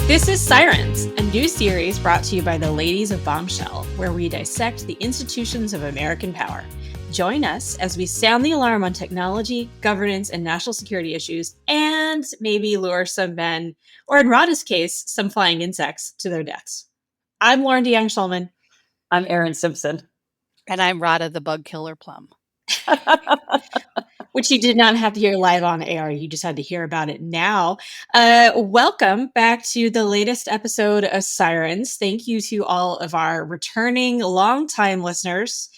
This is Sirens, a new series brought to you by the ladies of Bombshell, where we dissect the institutions of American power. Join us as we sound the alarm on technology, governance, and national security issues, and maybe lure some men, or in Rada's case, some flying insects, to their deaths. I'm Lauren DeYoung-Schulman. I'm Erin Simpson. And I'm Rada the Bug Killer Plum. Which you did not have to hear live on air. You just had to hear about it now. Welcome back to the latest episode of Sirens. Thank you to all of our returning longtime listeners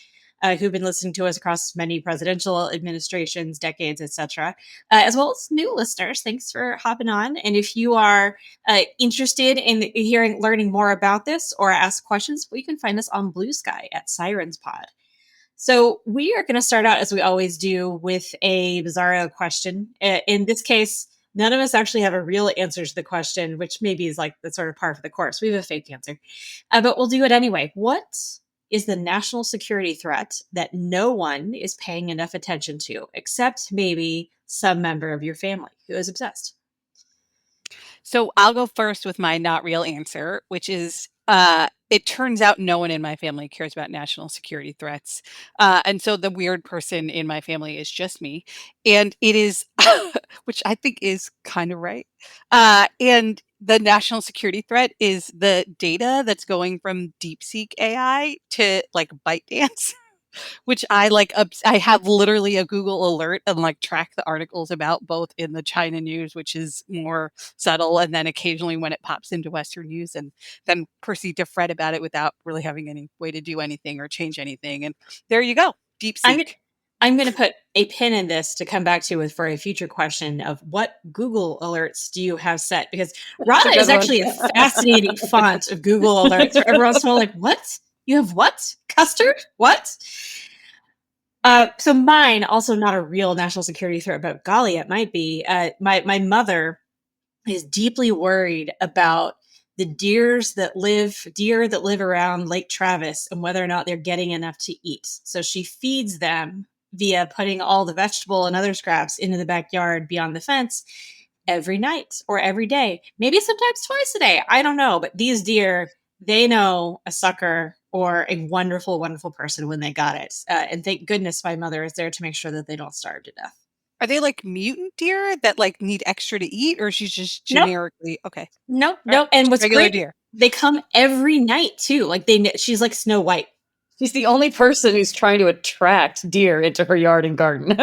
who've been listening to us across many presidential administrations, decades, etc., as well as new listeners. Thanks for hopping on. And if you are interested in learning more about this or ask questions, well, you can find us on Blue Sky at Sirens Pod. So we are going to start out, as we always do, with a bizarro question. In this case, none of us actually have a real answer to the question, which maybe is like the sort of par for the course. We have a fake answer, but we'll do it anyway. What is the national security threat that no one is paying enough attention to, except maybe some member of your family who is obsessed? So I'll go first with my not real answer, which is it turns out no one in my family cares about national security threats. And so the weird person in my family is just me. And it is, which I think is kind of right. And the national security threat is the data that's going from DeepSeek AI to like ByteDance. Which I like. I have literally a Google alert and like track the articles about both in the China news, which is more subtle, and then occasionally when it pops into Western news, and then proceed to fret about it without really having any way to do anything or change anything. And there you go, DeepSeek. I'm going to put a pin in this to come back to for a future question of what Google alerts do you have set? Because Rada is actually a fascinating font of Google alerts for everyone's to like, what? You have what? Custard? What? So mine, also not a real national security threat, but golly, it might be. My mother is deeply worried about the deer that live around Lake Travis and whether or not they're getting enough to eat. So she feeds them via putting all the vegetable and other scraps into the backyard beyond the fence every night or every day, maybe sometimes twice a day. I don't know, but these deer, they know a sucker or a wonderful, wonderful person when they got it. And thank goodness my mother is there to make sure that they don't starve to death. Are they like mutant deer that like need extra to eat, or she's just generically okay? Nope. And what's regular great, deer. They come every night too. Like she's like Snow White. She's the only person who's trying to attract deer into her yard and garden.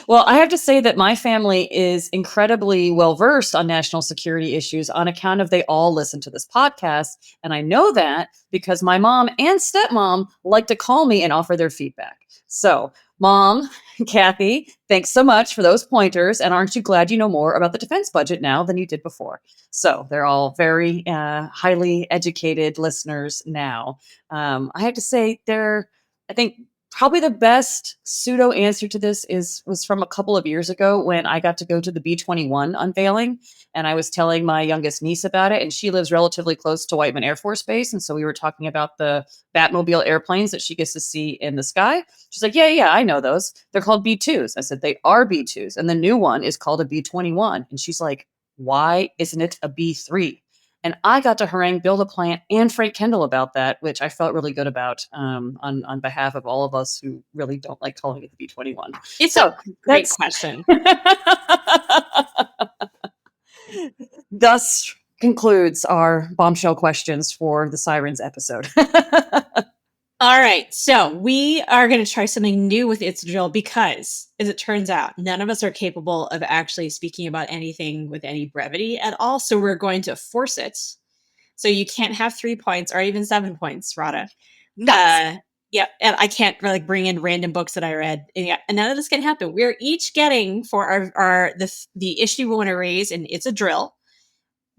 Well, I have to say that my family is incredibly well-versed on national security issues on account of they all listen to this podcast. And I know that because my mom and stepmom like to call me and offer their feedback. So, Mom, Kathy, thanks so much for those pointers. And aren't you glad you know more about the defense budget now than you did before? So they're all very highly educated listeners now. I have to say I think probably the best pseudo answer to this was from a couple of years ago when I got to go to the B-21 unveiling, and I was telling my youngest niece about it, and she lives relatively close to Whiteman Air Force Base, and so we were talking about the Batmobile airplanes that she gets to see in the sky. She's like, yeah, I know those. They're called B-2s. I said, they are B-2s, and the new one is called a B-21. And she's like, why isn't it a B-3? And I got to harangue Bill LaPlante and Frank Kendall about that, which I felt really good about on behalf of all of us who really don't like calling it the B-21. It's a great question. Thus concludes our bombshell questions for the Sirens episode. All right, so we are going to try something new with It's a Drill because, as it turns out, none of us are capable of actually speaking about anything with any brevity at all. So we're going to force it. So you can't have 3 points or even 7 points, Rada. Nuts. Yeah, and I can't really bring in random books that I read. And none of this can happen. We're each getting for the issue we want to raise, and It's a Drill,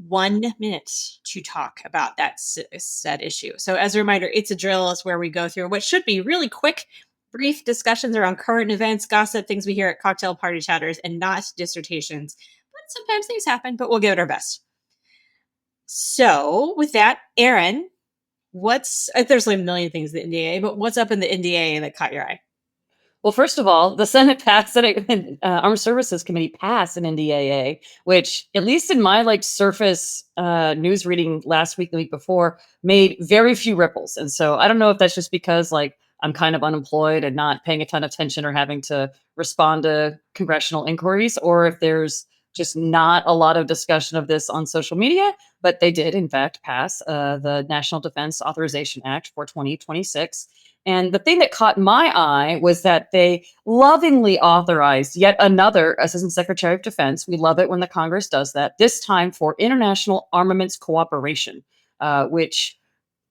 1 minute to talk about that said issue. So as a reminder, It's a Drill is where we go through what should be really quick, brief discussions around current events, gossip, things we hear at cocktail party chatters, and not dissertations. But sometimes things happen, but we'll give it our best. So with that, Erin, there's like a million things in the NDA, but what's up in the NDA that caught your eye? Well, first of all, the Senate passed, Armed Services Committee passed an NDAA, which, at least in my like surface news reading last week, the week before, made very few ripples. And so I don't know if that's just because like I'm kind of unemployed and not paying a ton of attention or having to respond to congressional inquiries, or if there's just not a lot of discussion of this on social media. But they did, in fact, pass the National Defense Authorization Act for 2026. And the thing that caught my eye was that they lovingly authorized yet another Assistant Secretary of Defense. We love it when the Congress does that, this time for international armaments cooperation, which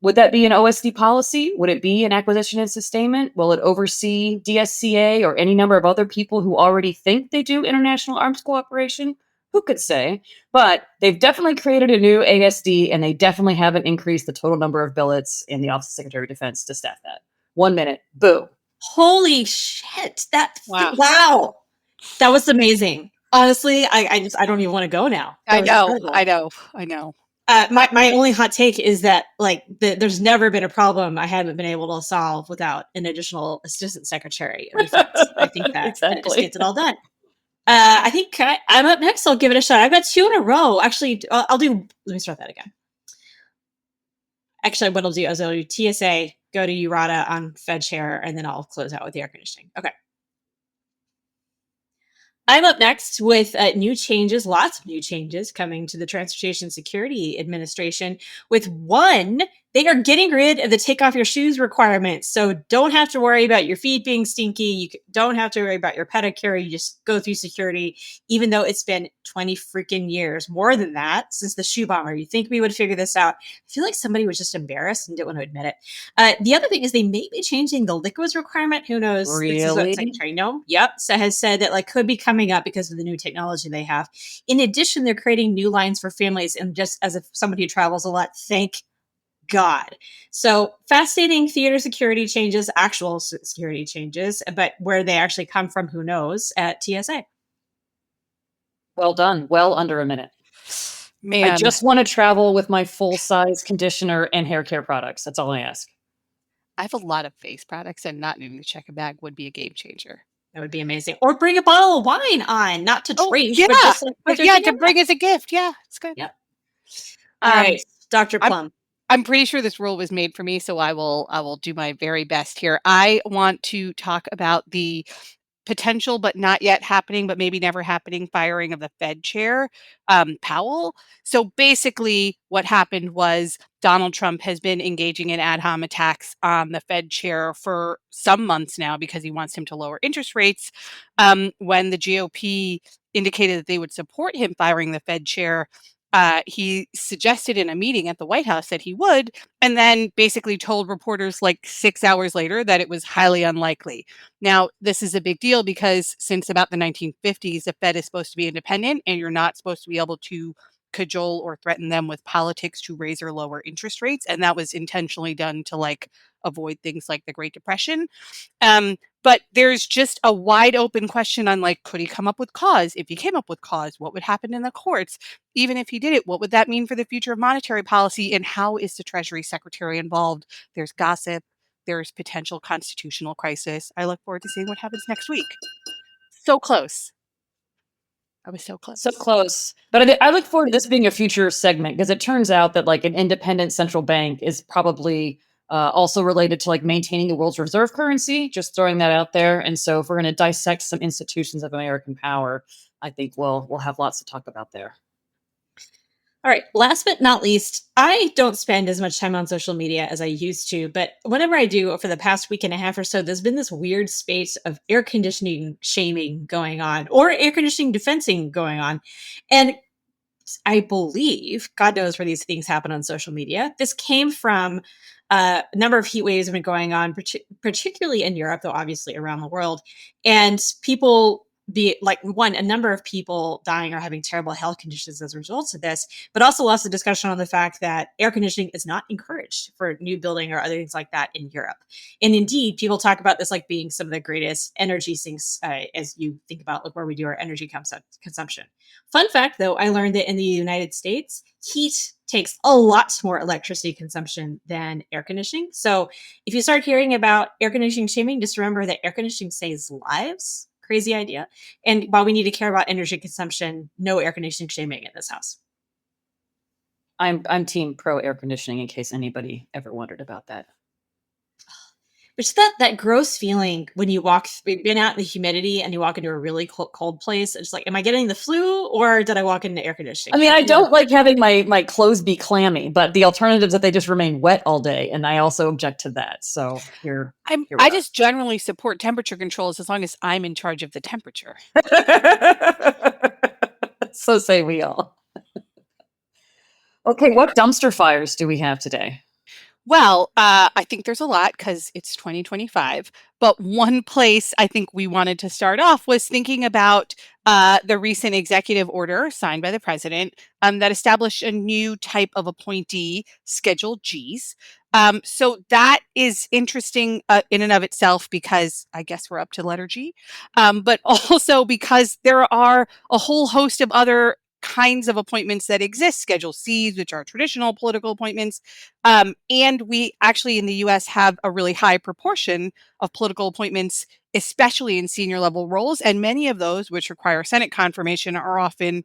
would that be an OSD policy? Would it be an acquisition and sustainment? Will it oversee DSCA or any number of other people who already think they do international arms cooperation? Who could say? But they've definitely created a new ASD, and they definitely haven't increased the total number of billets in the Office of Secretary of Defense to staff that. 1 minute, boom. Holy shit. Wow. Wow. That was amazing. Honestly, I don't even want to go now. That I was know, incredible. I know. My only hot take is that like there's never been a problem I haven't been able to solve without an additional assistant secretary of defense. I think that just Exactly. gets it all done. I think I'm up next. I'll give it a shot. I've got two in a row. Actually, I'll do. Let me start that again. Actually, what I'll do is I'll do TSA, go to URADA on Fed chair, and then I'll close out with the air conditioning. Okay. I'm up next with new changes, lots of new changes coming to the Transportation Security Administration. With one, they are getting rid of the take off your shoes requirement. So don't have to worry about your feet being stinky. Don't have to worry about your pedicure. You just go through security, even though it's been 20 freaking years, more than that, since the shoe bomber. You think we would figure this out? I feel like somebody was just embarrassed and didn't want to admit it. The other thing is they may be changing the liquids requirement. Who knows? This is what Really? Secretary No. Yep. So has said that like could be coming up because of the new technology they have. In addition, they're creating new lines for families. And just as if somebody who travels a lot, thank God. So fascinating theater security changes, actual security changes, but where they actually come from, who knows, at TSA. Well done. Well under a minute. I Man, just want to travel with my full size conditioner and hair care products. That's all I ask. I have a lot of face products, and not needing to check a bag would be a game changer. That would be amazing. Or bring a bottle of wine on, not to Oh, trace, but yeah, just like put but your yeah, thing to in that. bring as a gift, yeah, it's good. Yep. All Um, right, Dr. I'm Plum. I'm pretty sure this rule was made for me, so I will do my very best here. I want to talk about the potential but not yet happening, but maybe never happening firing of the Fed chair, Powell. So basically, what happened was Donald Trump has been engaging in ad hom attacks on the Fed chair for some months now because he wants him to lower interest rates. When the GOP indicated that they would support him firing the Fed chair, he suggested in a meeting at the White House that he would, and then basically told reporters like 6 hours later that it was highly unlikely. Now, this is a big deal because since about the 1950s, the Fed is supposed to be independent and you're not supposed to be able to cajole or threaten them with politics to raise or lower interest rates. And that was intentionally done to like avoid things like the Great Depression. But there's just a wide open question on like, could he come up with cause? If he came up with cause, what would happen in the courts? Even if he did it, what would that mean for the future of monetary policy? And how is the Treasury Secretary involved? There's gossip, there's potential constitutional crisis. I look forward to seeing what happens next week. So close. I was so So close. close. But I look forward to this being a future segment because it turns out that like an independent central bank is probably also related to like maintaining the world's reserve currency. Just throwing that out there. And so if we're going to dissect some institutions of American power, I think we'll have lots to talk about there. All right. Last but not least, I don't spend as much time on social media as I used to, but whenever I do for the past week and a half or so, there's been this weird space of air conditioning shaming going on or air conditioning defensing going on. And I believe, God knows where these things happen on social media. This came from a number of heat waves have been going on, particularly in Europe, though obviously around the world. And people be like one, a number of people dying or having terrible health conditions as a result of this, but also lots of discussion on the fact that air conditioning is not encouraged for new building or other things like that in Europe. And indeed, people talk about this like being some of the greatest energy sinks as you think about like where we do our energy consumption. Fun fact, though, I learned that in the United States, heat takes a lot more electricity consumption than air conditioning. So if you start hearing about air conditioning shaming, just remember that air conditioning saves lives. Crazy idea. And while we need to care about energy consumption, no air conditioning shaming in this house. I'm team pro air conditioning in case anybody ever wondered about that. But just that gross feeling when you walk, we've been out in the humidity and you walk into a really cold place. It's like, am I getting the flu or did I walk into air conditioning? I mean, I don't like having my clothes be clammy, but the alternative is that they just remain wet all day, and I also object to that. So here we I are. just generally support temperature controls as long as I'm in charge of the temperature. So say we all. Okay, what dumpster fires do we have today? Well, I think there's a lot because it's 2025. But one place I think we wanted to start off was thinking about the recent executive order signed by the president that established a new type of appointee, Schedule Gs. So that is interesting in and of itself because I guess we're up to letter G, but also because there are a whole host of other kinds of appointments that exist, Schedule Cs, which are traditional political appointments. And we actually in the US have a really high proportion of political appointments, especially in senior level roles. And many of those, which require Senate confirmation, are often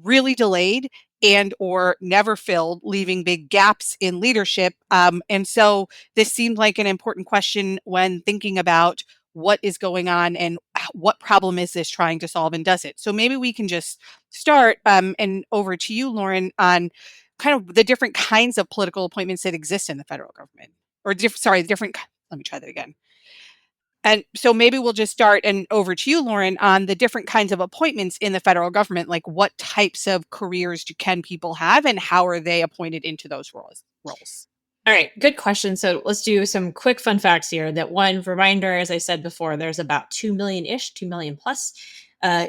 really delayed and or never filled, leaving big gaps in leadership. And so this seemed like an important question when thinking about what is going on and what problem is this trying to solve and does it. So maybe we can just start and over to you, Lauren, on kind of the different kinds of political appointments that exist in the federal government or different, let me try that again. And so maybe we'll just start and over to you, Lauren, on the different kinds of appointments in the federal government. Like what types of careers can people have and how are they appointed into those roles? All right, good question. So let's do some quick fun facts here. That one reminder, as I said before, there's about 2 million-ish, 2 million plus uh,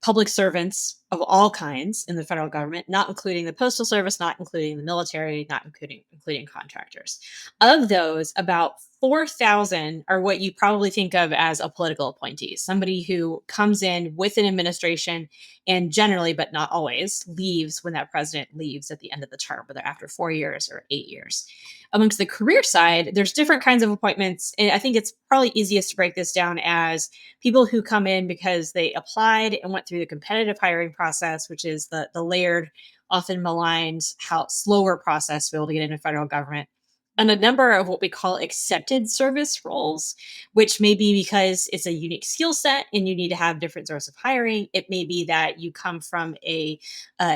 public servants of all kinds in the federal government, not including the postal service, not including the military, not including contractors. Of those, about 4,000 are what you probably think of as a political appointee, somebody who comes in with an administration and generally, but not always, leaves when that president leaves at the end of the term, whether after 4 years or 8 years. Amongst the career side, there's different kinds of appointments. And I think it's probably easiest to break this down as people who come in because they applied and went through the competitive hiring process, which is the layered, often maligned, how slower process to be able to get into federal government. And a number of what we call accepted service roles, which may be because it's a unique skill set and you need to have different sorts of hiring. It may be that you come from a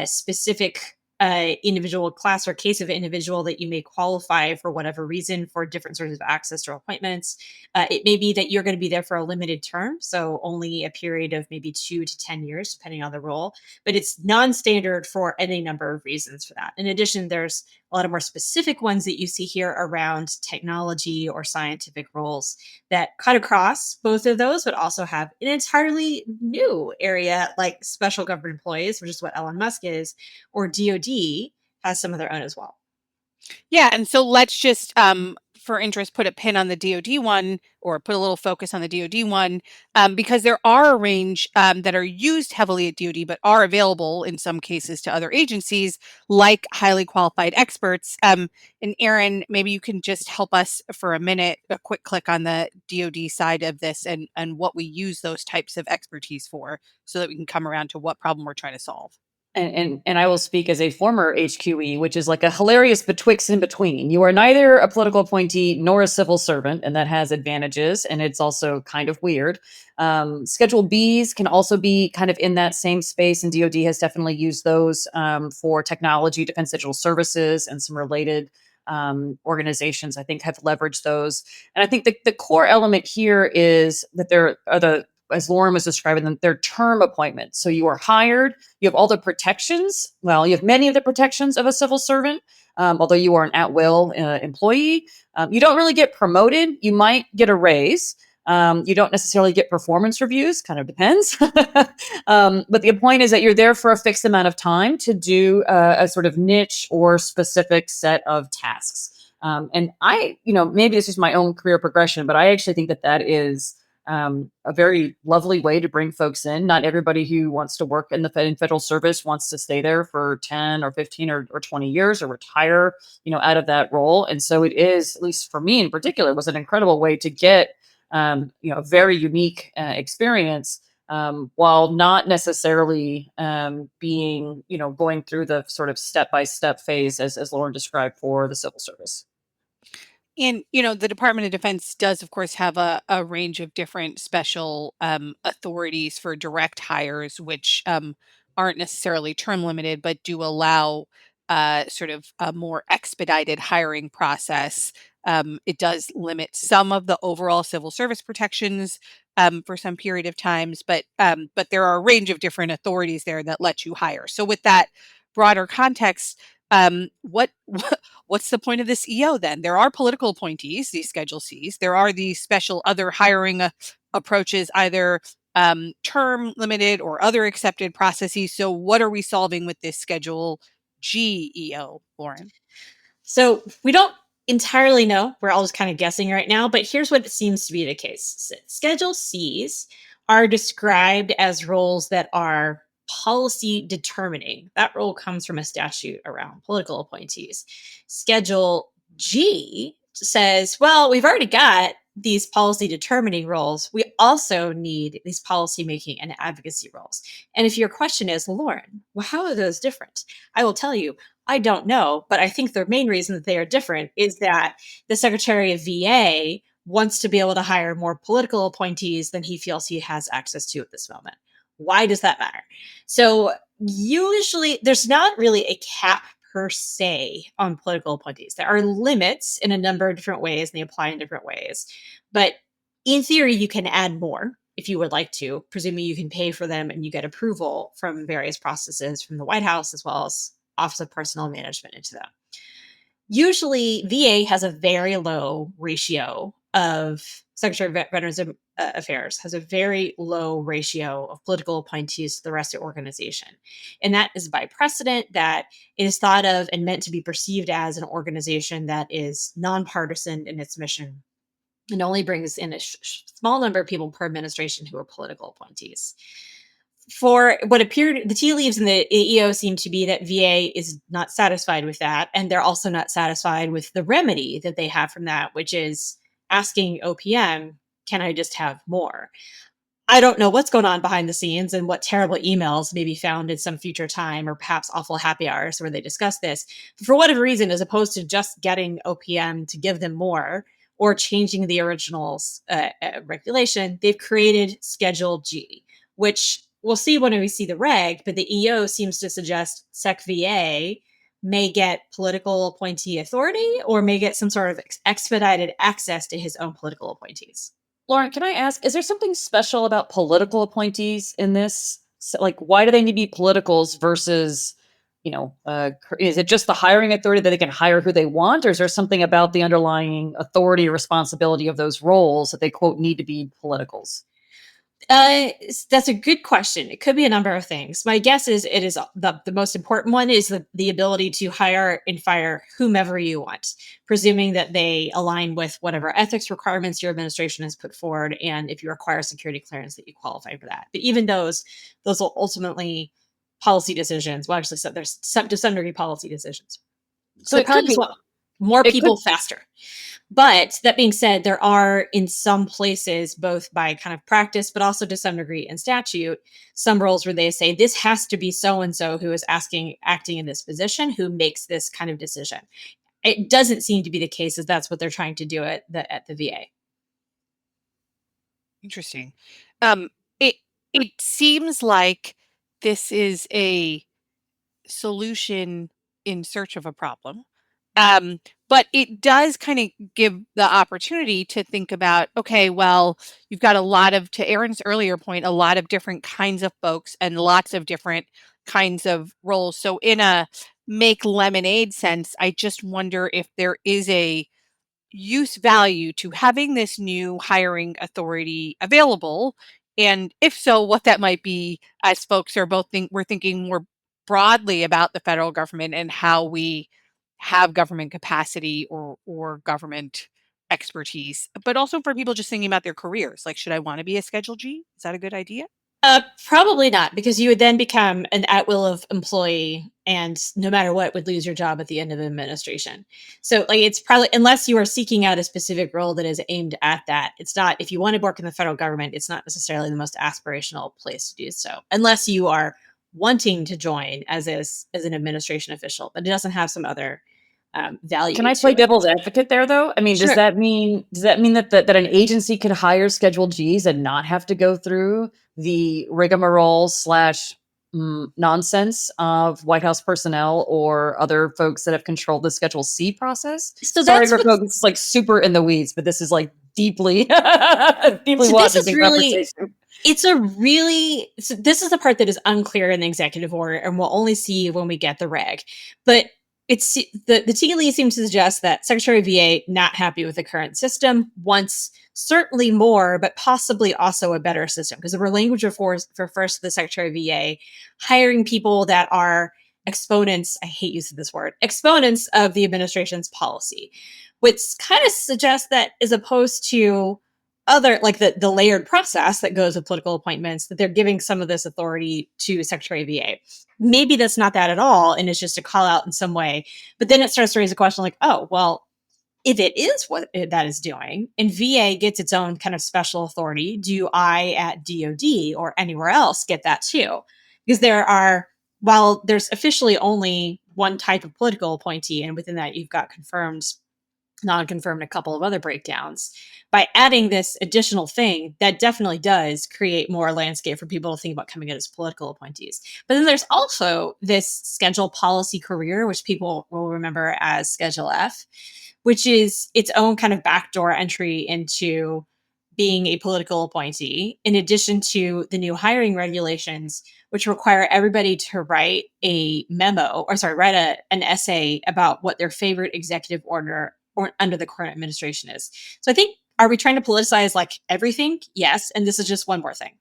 specific individual class or case of individual that you may qualify for whatever reason for different sorts of access to appointments. It may be that you're going to be there for a limited term, so only a period of maybe 2 to 10 years, depending on the role. But it's non-standard for any number of reasons for that. In addition, there's a lot of more specific ones that you see here around technology or scientific roles that cut across both of those, but also have an entirely new area like special government employees, which is what Elon Musk is, or DoD has some of their own as well. Yeah, and so let's just, for interest, put a pin on the DoD one, or put a little focus on the DoD one, because there are a range that are used heavily at DoD, but are available in some cases to other agencies, like highly qualified experts. And Aaron, maybe you can just help us for a minute, a quick click on the DoD side of this and what we use those types of expertise for, so that we can come around to what problem we're trying to solve. And I will speak as a former HQE, which is like a hilarious betwixt in between. You are neither a political appointee nor a civil servant, and that has advantages, and it's also kind of weird. Schedule Bs can also be kind of in that same space, and DoD has definitely used those for technology, defense digital services, and some related organizations, I think, have leveraged those. And I think the core element here is that there are as Lauren was describing them, they're term appointments. So you are hired, you have all the protections. Well, you have many of the protections of a civil servant, although you are an at-will employee. You don't really get promoted. You might get a raise. You don't necessarily get performance reviews, kind of depends. But the point is that you're there for a fixed amount of time to do a sort of niche or specific set of tasks. And maybe this is my own career progression, but I actually think that is a very lovely way to bring folks in. Not everybody who wants to work in the federal service wants to stay there for 10 or 15 or 20 years or retire, out of that role. And so it is, at least for me in particular, was an incredible way to get, a very unique experience, while not necessarily being, going through the sort of step-by-step phase as Lauren described for the civil service. And, the Department of Defense does, of course, have a range of different special authorities for direct hires, which aren't necessarily term limited, but do allow sort of a more expedited hiring process. It does limit some of the overall civil service protections for some period of times, but there are a range of different authorities there that let you hire. So, with that broader context, what what's the point of this EO then? There are political appointees, these Schedule Cs. There are these special other hiring approaches, either term limited or other accepted processes. So, what are we solving with this Schedule G EO, Lauren? So we don't entirely know. We're all just kind of guessing right now, but here's what seems to be the case. Schedule Cs are described as roles that are policy determining. That role comes from a statute around political appointees. Schedule G says, well, we've already got these policy determining roles. We also need these policy making and advocacy roles. And if your question is, Lauren, well, how are those different? I will tell you, I don't know, but I think the main reason that they are different is that the Secretary of VA wants to be able to hire more political appointees than he feels he has access to at this moment. Why does that matter? So, usually, there's not really a cap per se on political appointees. There are limits in a number of different ways, and they apply in different ways. But in theory, you can add more if you would like to, presuming you can pay for them and you get approval from various processes from the White House as well as Office of Personnel Management into them. Usually, VA has a very low ratio of Secretary of Veterans Affairs has a very low ratio of political appointees to the rest of the organization. And that is by precedent that it is thought of and meant to be perceived as an organization that is nonpartisan in its mission and only brings in a small number of people per administration who are political appointees. For what appeared, the tea leaves in the EO seem to be that VA is not satisfied with that. And they're also not satisfied with the remedy that they have from that, which is asking OPM, can I just have more? I don't know what's going on behind the scenes and what terrible emails may be found in some future time or perhaps awful happy hours where they discuss this. For whatever reason, as opposed to just getting OPM to give them more or changing the original regulation, they've created Schedule G, which we'll see when we see the reg, but the EO seems to suggest SecVA may get political appointee authority or may get some sort of expedited access to his own political appointees. Lauren, can I ask, is there something special about political appointees in this? So, like, why do they need to be politicals versus, is it just the hiring authority that they can hire who they want? Or is there something about the underlying authority or responsibility of those roles that they, quote, need to be politicals? That's a good question. It could be a number of things. My guess is it is the most important one is the ability to hire and fire whomever you want, presuming that they align with whatever ethics requirements your administration has put forward, and if you require security clearance, that you qualify for that. But even those will ultimately policy decisions. Well, actually, so there's to some degree policy decisions. So They it could probably be, just want more it could, people faster. But that being said, there are in some places, both by kind of practice, but also to some degree in statute, some roles where they say this has to be so and so who is acting in this position, who makes this kind of decision. It doesn't seem to be the case as that's what they're trying to do at the VA. Interesting. Um, it it seems like this is a solution in search of a problem. But it does kind of give the opportunity to think about, okay, well, you've got a lot of, to Aaron's earlier point, a lot of different kinds of folks and lots of different kinds of roles. So in a make lemonade sense, I just wonder if there is a use value to having this new hiring authority available, and if so, what that might be, as folks are we're thinking more broadly about the federal government and how we have government capacity or government expertise, but also for people just thinking about their careers. Like, should I want to be a Schedule G? Is that a good idea? Probably not, because you would then become an at will of employee, and no matter what, would lose your job at the end of the administration. So, like, it's probably, unless you are seeking out a specific role that is aimed at that. It's not, if you want to work in the federal government, it's not necessarily the most aspirational place to do so, unless you are wanting to join as an administration official, but it doesn't have some other Can value I to play it. devil's advocate there, though? I mean, does Sure. that mean that an agency could hire Schedule Gs and not have to go through the rigmarole slash nonsense of White House personnel or other folks that have controlled the Schedule C process? So Sorry that's for what's folks, it's like super in the weeds, but this is like deeply, deeply so this is Washington really conversation. It's a really so this is the part that is unclear in the executive order, and we'll only see when we get the reg. But it's the tea leaves seem to suggest that Secretary of VA not happy with the current system, wants certainly more, but possibly also a better system. Because the language refers to the Secretary of VA hiring people that are exponents. I hate use of this word, exponents of the administration's policy, which kind of suggests that, as opposed to other, like the layered process that goes with political appointments, that they're giving some of this authority to Secretary of VA. Maybe that's not that at all, and it's just a call out in some way. But then it starts to raise a question like, oh, well, if it is what that is doing, and VA gets its own kind of special authority, do I at DoD or anywhere else get that too? Because while there's officially only one type of political appointee, and within that you've got confirmed, non-confirmed, a couple of other breakdowns. By adding this additional thing, that definitely does create more landscape for people to think about coming in as political appointees. But then there's also this schedule policy career, which people will remember as Schedule F, which is its own kind of backdoor entry into being a political appointee, in addition to the new hiring regulations, which require everybody to write a memo, or sorry, write an essay about what their favorite executive order or under the current administration is. So I think, are we trying to politicize like everything? Yes. And this is just one more thing.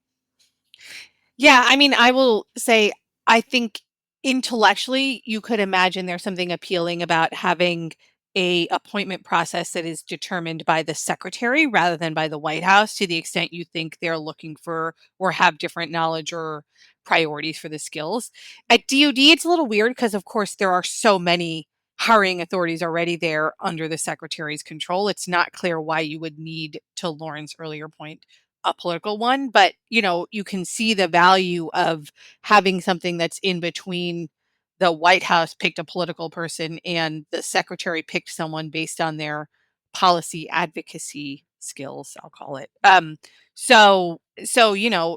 Yeah, I mean, I will say, I think intellectually, you could imagine there's something appealing about having a appointment process that is determined by the secretary rather than by the White House, to the extent you think they're looking for or have different knowledge or priorities for the skills. At DoD, it's a little weird because, of course, there are so many hiring authorities already there under the secretary's control. It's not clear why you would need, to Lauren's earlier point, a political one, but you can see the value of having something that's in between. The White House picked a political person and the secretary picked someone based on their policy advocacy skills, I'll call it.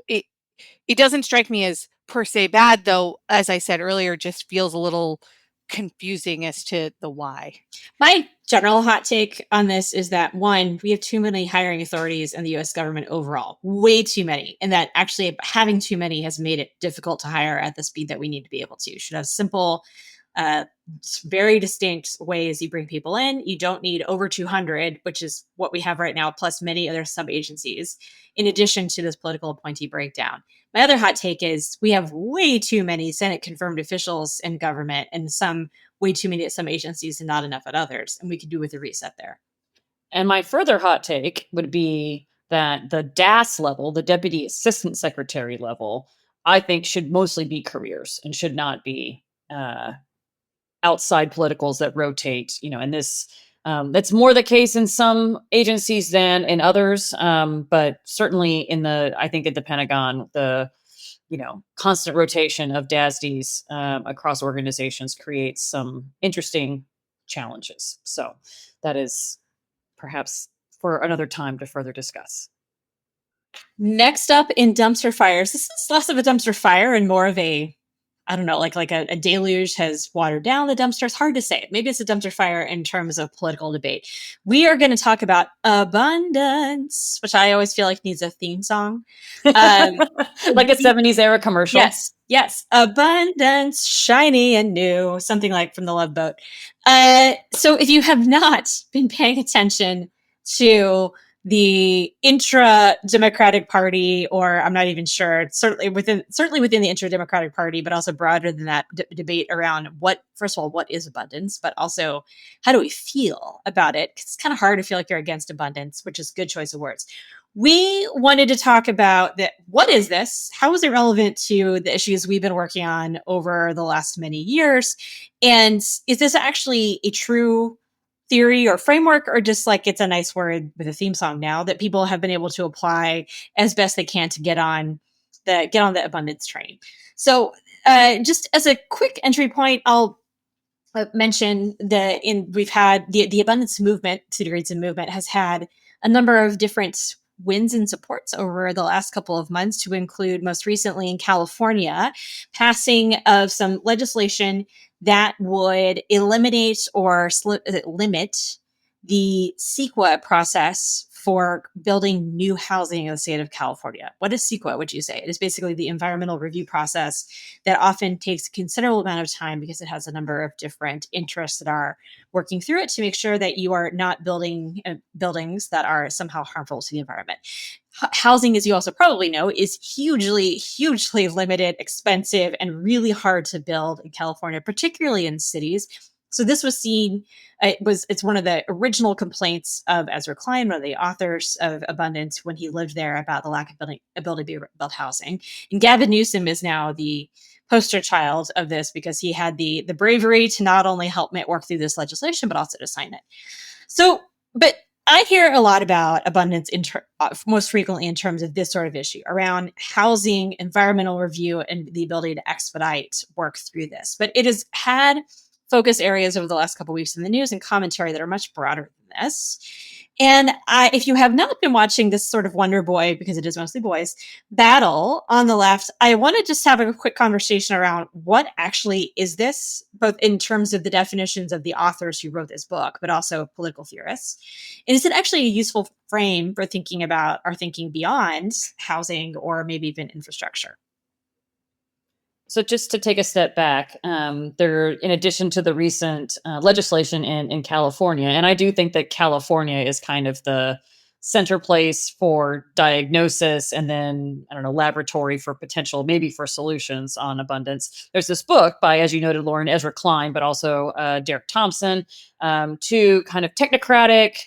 It doesn't strike me as per se bad, though, as I said earlier, just feels a little confusing as to the why. My general hot take on this is that, one, we have too many hiring authorities in the US government overall, way too many. And that actually having too many has made it difficult to hire at the speed that we need to be able to. You should have simple, uh, very distinct ways you bring people in. You don't need over 200, which is what we have right now, plus many other sub agencies, in addition to this political appointee breakdown. My other hot take is we have way too many Senate confirmed officials in government, and some way too many at some agencies and not enough at others. And we could do with a reset there. And my further hot take would be that the DAS level, the Deputy Assistant Secretary level, I think should mostly be careers and should not be outside politicals that rotate. And this that's more the case in some agencies than in others. But certainly I think at the Pentagon, the constant rotation of DASDs across organizations creates some interesting challenges. So that is perhaps for another time to further discuss. Next up in dumpster fires, this is less of a dumpster fire and more of a, I don't know, like a deluge has watered down the dumpster. It's hard to say. Maybe it's a dumpster fire in terms of political debate. We are going to talk about abundance, which I always feel like needs a theme song. Like a 70s era commercial. Yes. Abundance, shiny and new, something like from the Love Boat. So if you have not been paying attention to the intra-Democratic Party, or I'm not even sure, certainly within the intra-Democratic Party, but also broader than that, debate around what, first of all, what is abundance, but also how do we feel about it? 'Cause it's kind of hard to feel like you're against abundance, which is a good choice of words. We wanted to talk about that. What is this? How is it relevant to the issues we've been working on over the last many years? And is this actually a true theory or framework, or just like it's a nice word with a theme song now that people have been able to apply as best they can to get on the abundance train? So, just as a quick entry point, I'll mention that we've had the abundance movement, two degrees of movement, has had a number of different wins and supports over the last couple of months, to include most recently in California passing of some legislation that would eliminate or limit the CEQA process for building new housing in the state of California. What is CEQA, would you say? It is basically the environmental review process that often takes a considerable amount of time because it has a number of different interests that are working through it to make sure that you are not building buildings that are somehow harmful to the environment. Housing, as you also probably know, is hugely limited, expensive, and really hard to build in California, particularly in cities. So this was seen. It's one of the original complaints of Ezra Klein, one of the authors of Abundance, when he lived there, about the lack of ability to build housing. And Gavin Newsom is now the poster child of this, because he had the bravery to not only help work through this legislation, but also to sign it. So, but I hear a lot about abundance most frequently in terms of this sort of issue around housing, environmental review, and the ability to expedite work through this. But it has had focus areas over the last couple of weeks in the news and commentary that are much broader than this. And if you have not been watching this sort of Wonder Boy, because it is mostly boys, battle on the left, I want to just have a quick conversation around what actually is this, both in terms of the definitions of the authors who wrote this book, but also political theorists. And is it actually a useful frame for thinking about our thinking beyond housing or maybe even infrastructure? So just to take a step back, there, in addition to the recent legislation in California, and I do think that California is kind of the center place for diagnosis, and then, I don't know, laboratory for potential, maybe for solutions on abundance. There's this book by, as you noted, Lauren, Ezra Klein, but also Derek Thompson, two kind of technocratic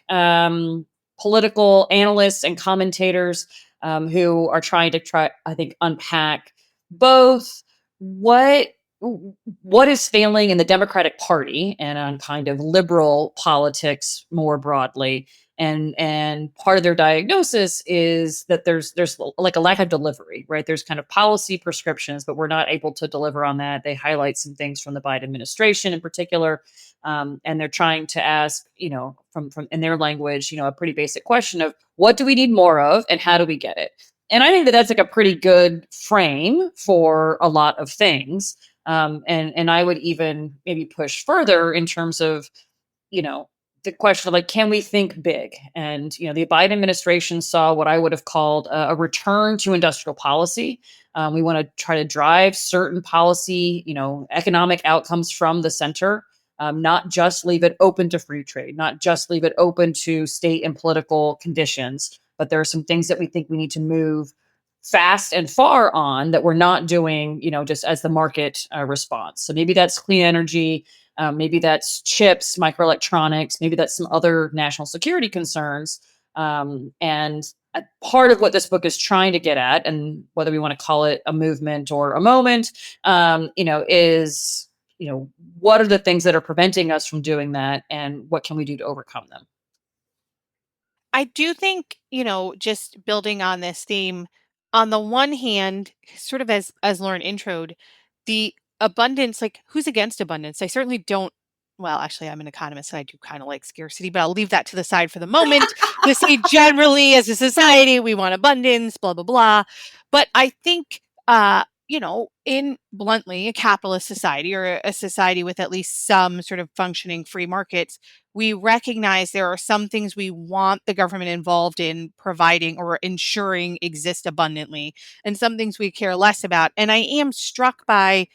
political analysts and commentators, who are trying to I think, unpack both what what is failing in the Democratic Party and on kind of liberal politics more broadly. And part of their diagnosis is that there's like a lack of delivery, right? There's kind of policy prescriptions, but we're not able to deliver on that. They highlight some things from the Biden administration in particular, and they're trying to ask, from in their language, a pretty basic question of what do we need more of and how do we get it. And I think that that's like a pretty good frame for a lot of things. And I would even maybe push further in terms of, you know, the question of, like, can we think big? And, the Biden administration saw what I would have called a return to industrial policy. We want to try to drive certain policy, economic outcomes from the center, not just leave it open to free trade, not just leave it open to state and political conditions. But there are some things that we think we need to move fast and far on that we're not doing, just as the market responds. So maybe that's clean energy. Maybe that's chips, microelectronics. Maybe that's some other national security concerns. And part of what this book is trying to get at, and whether we want to call it a movement or a moment, is, what are the things that are preventing us from doing that, and what can we do to overcome them? I do think, just building on this theme, on the one hand, sort of as Lauren introed, the abundance, like, who's against abundance? I certainly don't. Well, actually, I'm an economist and I do kind of like scarcity, but I'll leave that to the side for the moment to say generally as a society, we want abundance, blah, blah, blah. But I think, in bluntly a capitalist society, or a society with at least some sort of functioning free markets, we recognize there are some things we want the government involved in providing or ensuring exist abundantly, and some things we care less about. And I am struck by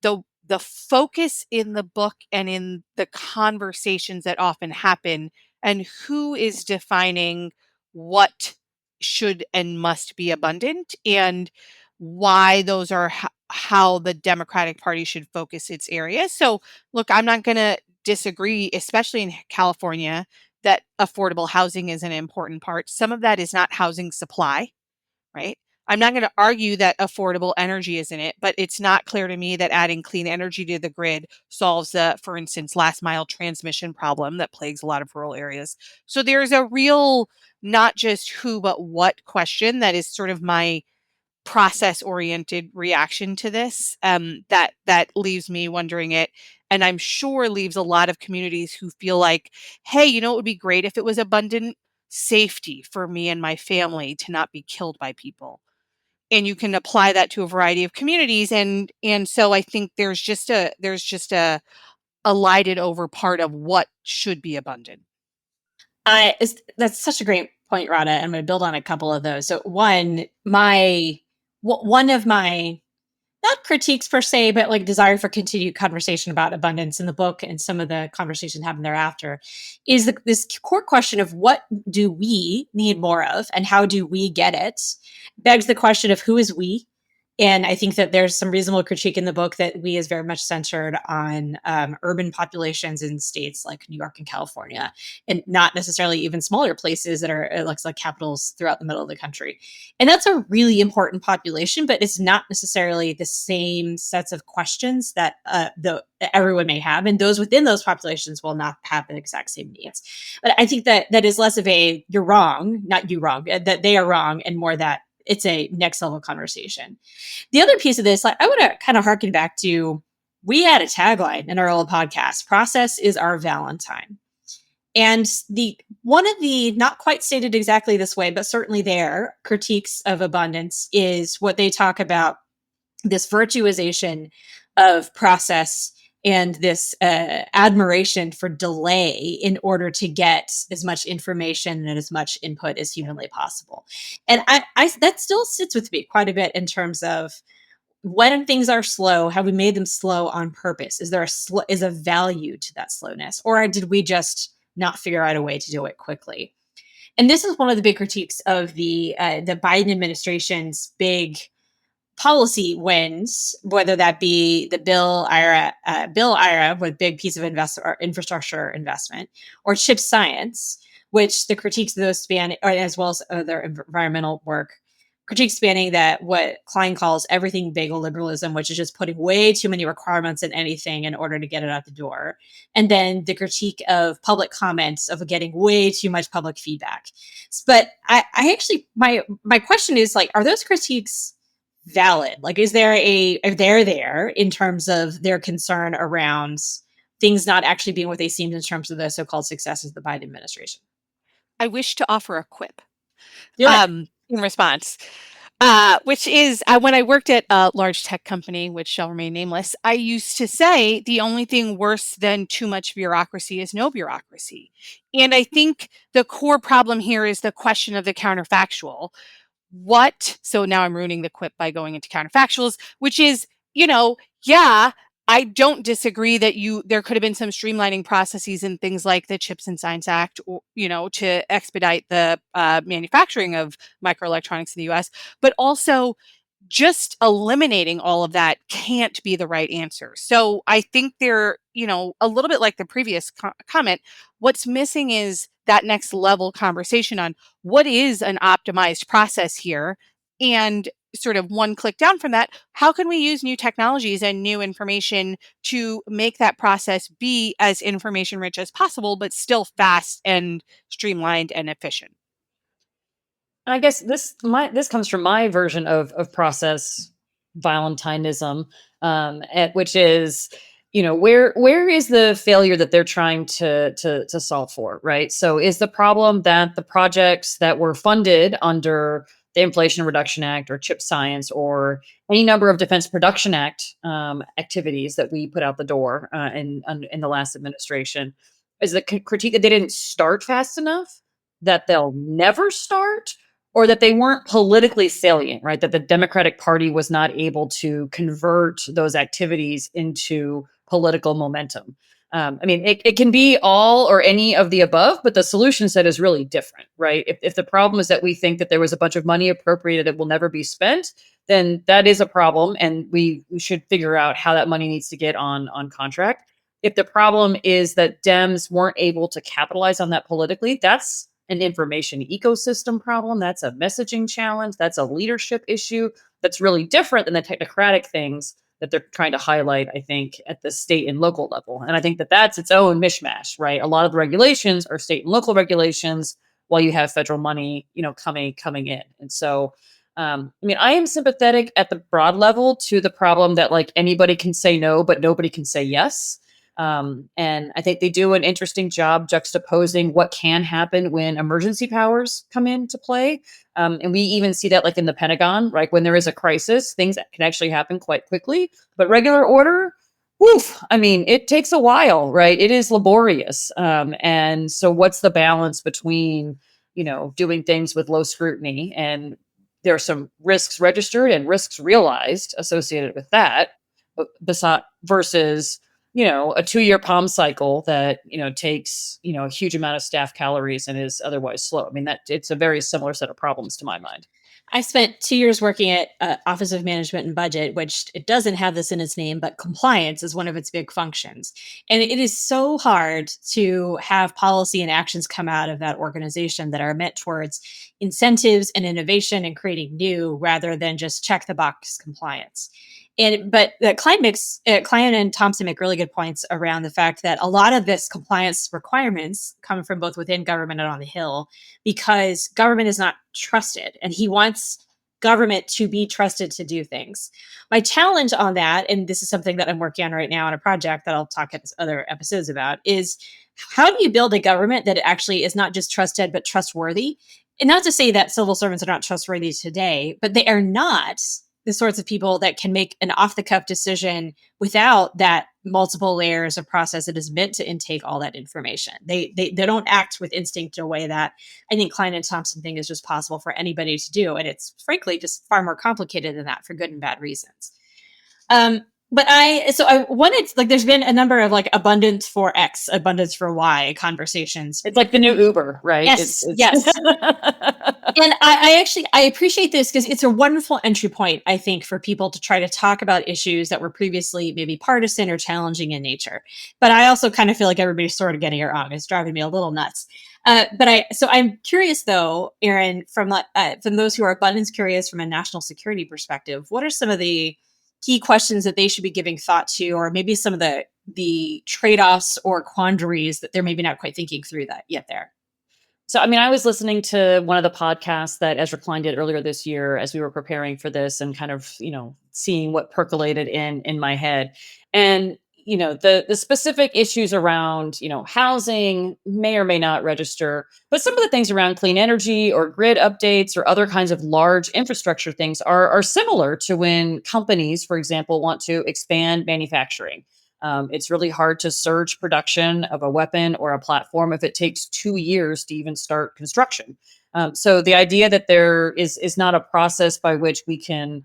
the focus in the book and in the conversations that often happen, and who is defining what should and must be abundant and why those are how the Democratic Party should focus its areas. So, look, I'm not going to disagree, especially in California, that affordable housing is an important part. Some of that is not housing supply, right? I'm not going to argue that affordable energy is in it, but it's not clear to me that adding clean energy to the grid solves the, for instance, last mile transmission problem that plagues a lot of rural areas. So there's a real, not just who, but what question that is sort of my process oriented reaction to this, that leaves me wondering it, and I'm sure leaves a lot of communities who feel like, hey, it would be great if it was abundant safety for me and my family to not be killed by people. And you can apply that to a variety of communities, and so I think there's just a lighted over part of what should be abundant. That's such a great point, Rada. I'm going to build on a couple of those. So one of my not critiques per se, but like desire for continued conversation about abundance in the book and some of the conversation happened thereafter is this core question of what do we need more of and how do we get it begs the question of who is we. And I think that there's some reasonable critique in the book that we is very much centered on urban populations in states like New York and California, and not necessarily even smaller places that are like capitals throughout the middle of the country. And that's a really important population, but it's not necessarily the same sets of questions that everyone may have, and those within those populations will not have the exact same needs. But I think that that is less of a you're wrong, not you wrong, that they are wrong, and more that it's a next level conversation. The other piece of this, like, I want to kind of harken back to we had a tagline in our old podcast: "Process is our Valentine." And the one of the not quite stated exactly this way, but certainly there critiques of abundance is what they talk about, this virtualization of process and this admiration for delay in order to get as much information and as much input as humanly possible. And I that still sits with me quite a bit in terms of when things are slow, have we made them slow on purpose? Is there is a value to that slowness, or did we just not figure out a way to do it quickly? And this is one of the big critiques of the Biden administration's big policy wins, whether that be the Bill IRA with big piece of infrastructure investment, or chip science, which the critiques of those span, as well as other environmental work, critiques spanning that what Klein calls everything bagel liberalism, which is just putting way too many requirements in anything in order to get it out the door. And then the critique of public comments of getting way too much public feedback. But I actually, my question is like, are those critiques valid? Like, is there are they there in terms of their concern around things not actually being what they seemed in terms of the so-called successes of the Biden administration? I wish to offer a quip Do it. in response, which is when I worked at a large tech company, which shall remain nameless, I used to say the only thing worse than too much bureaucracy is no bureaucracy. And I think the core problem here is the question of the counterfactual. So now I'm ruining the quip by going into counterfactuals, which is, yeah, I don't disagree that there could have been some streamlining processes and things like the Chips and Science Act, or, to expedite the manufacturing of microelectronics in the US, but also just eliminating all of that can't be the right answer. So I think they're, a little bit like the previous comment, what's missing is that next level conversation on what is an optimized process here. And sort of one click down from that, how can we use new technologies and new information to make that process be as information rich as possible, but still fast and streamlined and efficient? I guess this comes from my version of process Valentinism, which is, where is the failure that they're trying to solve for, right? So is the problem that the projects that were funded under the Inflation Reduction Act or Chip Science or any number of Defense Production Act activities that we put out the door in the last administration, is the critique that they didn't start fast enough, that they'll never start, or that they weren't politically salient, right? That the Democratic Party was not able to convert those activities into political momentum. I mean, it can be all or any of the above, but the solution set is really different, right? If the problem is that we think that there was a bunch of money appropriated that will never be spent, then that is a problem, and we should figure out how that money needs to get on contract. If the problem is that Dems weren't able to capitalize on that politically, that's an information ecosystem problem. That's a messaging challenge. That's a leadership issue. That's really different than the technocratic things that they're trying to highlight, I think, at the state and local level. And I think that that's its own mishmash, right? A lot of the regulations are state and local regulations, while you have federal money, coming in. And so, I mean, I am sympathetic at the broad level to the problem that like anybody can say no, but nobody can say yes. And I think they do an interesting job juxtaposing what can happen when emergency powers come into play. And we even see that like in the Pentagon, right? When there is a crisis, things can actually happen quite quickly. But regular order, woof, I mean, it takes a while, right? It is laborious. And so what's the balance between, doing things with low scrutiny, and there are some risks registered and risks realized associated with that, versus a 2-year palm cycle that takes a huge amount of staff calories and is otherwise slow. I mean, that it's a very similar set of problems to my mind. I spent 2 years working at Office of Management and Budget, which it doesn't have this in its name, but compliance is one of its big functions. And it is so hard to have policy and actions come out of that organization that are meant towards incentives and innovation and creating new rather than just check the box compliance. But the Klein and Thompson make really good points around the fact that a lot of this compliance requirements come from both within government and on the Hill, because government is not trusted, and he wants government to be trusted to do things. My challenge on that, and this is something that I'm working on right now on a project that I'll talk at other episodes about, is how do you build a government that actually is not just trusted but trustworthy? And not to say that civil servants are not trustworthy today, but they are not the sorts of people that can make an off the cuff decision without that multiple layers of process that is meant to intake all that information. They don't act with instinct in a way that I think Klein and Thompson think is just possible for anybody to do. And it's frankly just far more complicated than that for good and bad reasons. But I wanted, like, there's been a number of like abundance for X, abundance for Y conversations. It's like the new Uber, right? Yes, It's yes. And I actually I appreciate this because it's a wonderful entry point, I think, for people to try to talk about issues that were previously maybe partisan or challenging in nature. But I also kind of feel like everybody's sort of getting it wrong. It's driving me a little nuts. So I'm curious though, Erin, from those who are abundance curious from a national security perspective, what are some of the key questions that they should be giving thought to, or maybe some of the trade-offs or quandaries that they're maybe not quite thinking through that yet there? So, I mean, I was listening to one of the podcasts that Ezra Klein did earlier this year as we were preparing for this, and kind of, seeing what percolated in my head. And, the specific issues around, housing may or may not register, but some of the things around clean energy or grid updates or other kinds of large infrastructure things are similar to when companies, for example, want to expand manufacturing. It's really hard to surge production of a weapon or a platform if it takes 2 years to even start construction. So the idea that there is not a process by which we can,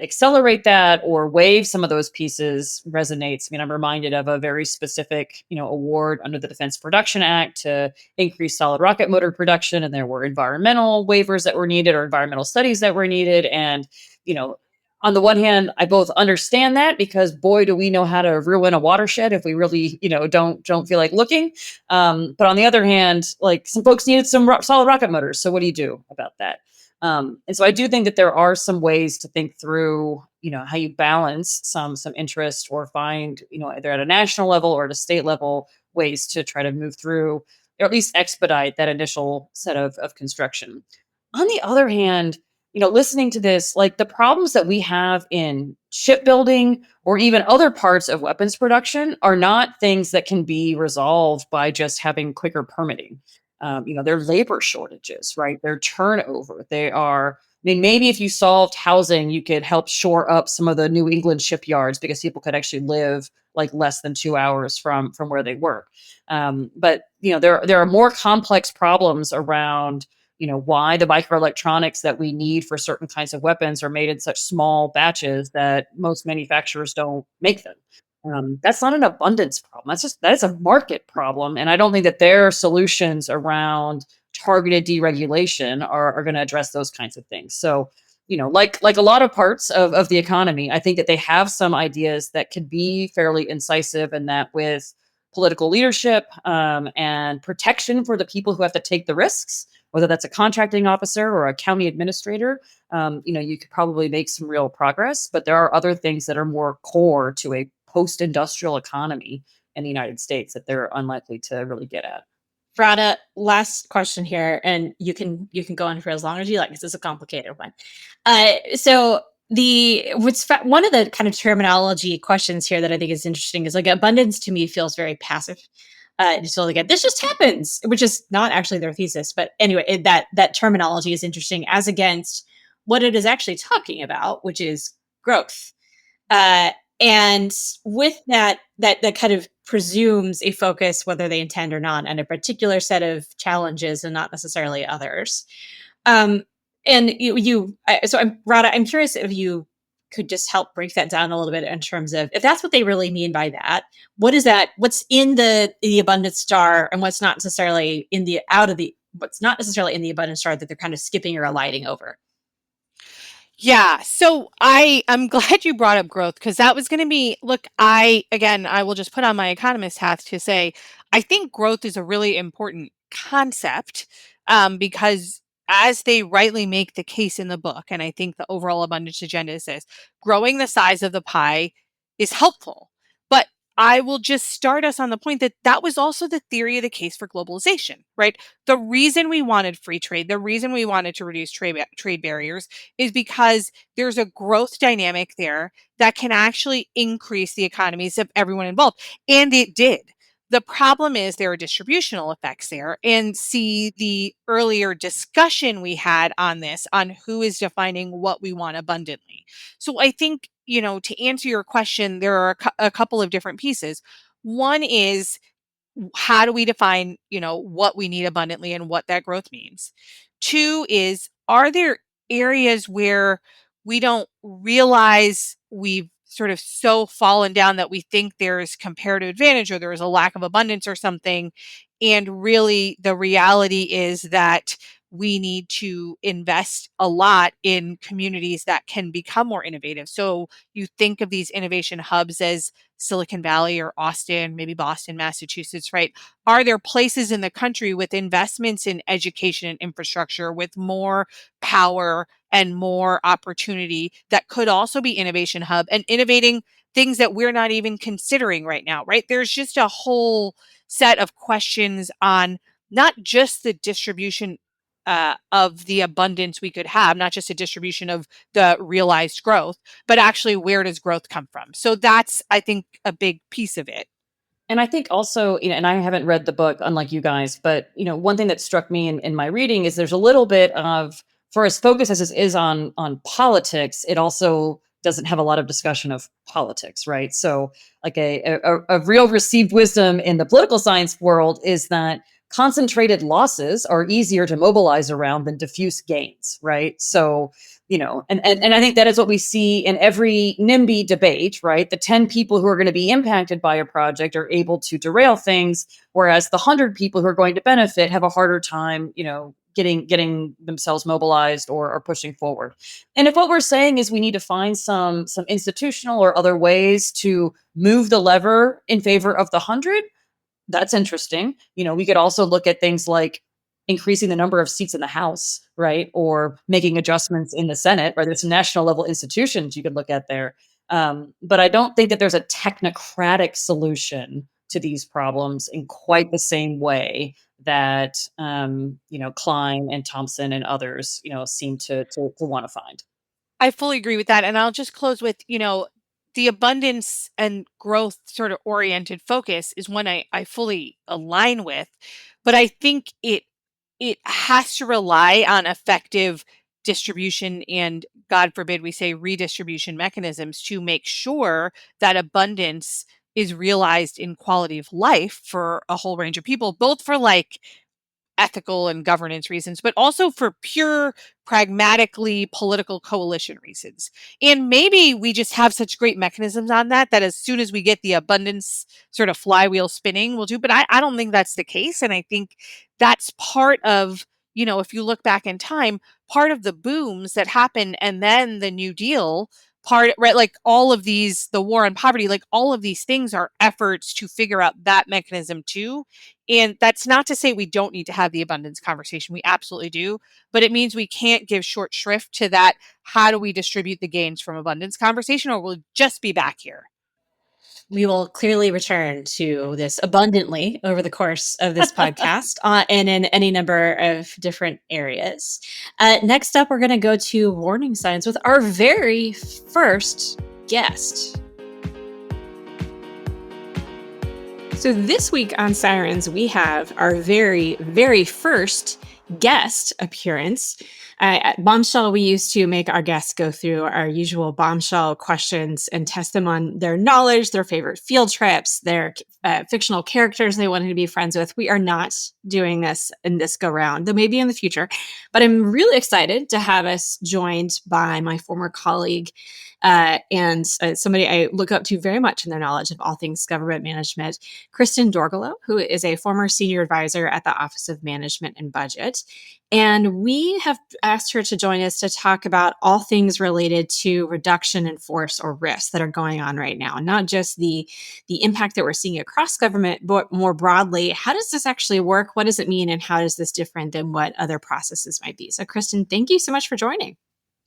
accelerate that or waive some of those pieces resonates. I mean, I'm reminded of a very specific, award under the Defense Production Act to increase solid rocket motor production, and there were environmental waivers that were needed or environmental studies that were needed, and you know on the one hand, I both understand that because boy, do we know how to ruin a watershed if we really, don't feel like looking. But on the other hand, like some folks needed some solid rocket motors. So what do you do about that? And so I do think that there are some ways to think through, how you balance some interest or find, either at a national level or at a state level, ways to try to move through or at least expedite that initial set of construction. On the other hand, listening to this, like the problems that we have in shipbuilding or even other parts of weapons production are not things that can be resolved by just having quicker permitting. They're labor shortages, right? They're turnover. They are, I mean, maybe if you solved housing, you could help shore up some of the New England shipyards because people could actually live like less than 2 hours from where they work. But there are more complex problems around why the microelectronics that we need for certain kinds of weapons are made in such small batches that most manufacturers don't make them. That's not an abundance problem. That is a market problem, and I don't think that their solutions around targeted deregulation are going to address those kinds of things. So, like a lot of parts of the economy, I think that they have some ideas that could be fairly incisive, and that with political leadership and protection for the people who have to take the risks, whether that's a contracting officer or a county administrator, you could probably make some real progress. But there are other things that are more core to a post-industrial economy in the United States that they're unlikely to really get at. Rada, last question here, and you can go on for as long as you like. This is a complicated one. So one of the kind of terminology questions here that I think is interesting is like abundance to me feels very passive. Just so like this just happens, which is not actually their thesis, but anyway, that terminology is interesting as against what it is actually talking about, which is growth. Uh, and with that kind of presumes a focus, whether they intend or not, on a particular set of challenges and not necessarily others. Um, and so Rada, I'm curious if you could just help break that down a little bit in terms of if that's what they really mean by that. What is that? What's in the abundance jar, and what's not necessarily in the out of the what's not necessarily in the abundance jar that they're kind of skipping or alighting over. Yeah. So I'm glad you brought up growth because that was going to be look, I will just put on my economist hat to say I think growth is a really important concept because as they rightly make the case in the book, and I think the overall abundance agenda is this, growing the size of the pie is helpful. But I will just start us on the point that that was also the theory of the case for globalization, right? The reason we wanted free trade, the reason we wanted to reduce trade barriers is because there's a growth dynamic there that can actually increase the economies of everyone involved. And it did. The problem is there are distributional effects there. And see the earlier discussion we had on this, on who is defining what we want abundantly. So I think, to answer your question, there are a couple of different pieces. One is how do we define, what we need abundantly and what that growth means? Two is, are there areas where we don't realize we've sort of so fallen down that we think there's comparative advantage or there is a lack of abundance or something? And really, the reality is that we need to invest a lot in communities that can become more innovative. So you think of these innovation hubs as Silicon Valley or Austin, maybe Boston, Massachusetts, right? Are there places in the country with investments in education and infrastructure with more power and more opportunity that could also be innovation hub and innovating things that we're not even considering right now, right? There's just a whole set of questions on not just the distribution of the abundance we could have, not just a distribution of the realized growth, but actually where does growth come from? So that's, I think, a big piece of it. And I think also, and I haven't read the book, unlike you guys, but one thing that struck me in my reading is there's a little bit of, for as focused as it is on politics, it also doesn't have a lot of discussion of politics, right? So, like a real received wisdom in the political science world is that concentrated losses are easier to mobilize around than diffuse gains, right? So, and I think that is what we see in every NIMBY debate, right? The 10 people who are going to be impacted by a project are able to derail things, whereas the 100 people who are going to benefit have a harder time, getting themselves mobilized or pushing forward. And if what we're saying is we need to find some institutional or other ways to move the lever in favor of the 100, that's interesting. We could also look at things like increasing the number of seats in the House, right? Or making adjustments in the Senate, right? There's some national level institutions you could look at there. But I don't think that there's a technocratic solution to these problems in quite the same way that Klein and Thompson and others, seem to want to find. I fully agree with that. And I'll just close with, the abundance and growth sort of oriented focus is one I fully align with. But I think it has to rely on effective distribution and, God forbid, we say redistribution mechanisms to make sure that abundance is realized in quality of life for a whole range of people, both for like ethical and governance reasons, but also for pure, pragmatically political coalition reasons. And maybe we just have such great mechanisms on that as soon as we get the abundance sort of flywheel spinning, we'll do. But I don't think that's the case. And I think that's part of, if you look back in time, part of the booms that happened and then the New Deal right, like all of these, the war on poverty, like all of these things are efforts to figure out that mechanism too. And that's not to say we don't need to have the abundance conversation. We absolutely do. But it means we can't give short shrift to that. How do we distribute the gains from abundance conversation, or we'll just be back here? We will clearly return to this abundantly over the course of this podcast and in any number of different areas. Next up, we're going to go to warning signs with our very first guest. So this week on Sirens, we have our very, very first guest appearance. At Bombshell, we used to make our guests go through our usual Bombshell questions and test them on their knowledge, their favorite field trips, their fictional characters they wanted to be friends with. We are not doing this in this go round, though maybe in the future. But I'm really excited to have us joined by my former colleague and somebody I look up to very much in their knowledge of all things government management, Kristen Dorgalo, who is a former senior advisor at the Office of Management and Budget. And we have asked her to join us to talk about all things related to reduction in force or RIFs that are going on right now, not just the impact that we're seeing across government, but more broadly, how does this actually work? What does it mean? And how is this different than what other processes might be? So, Kristen, thank you so much for joining.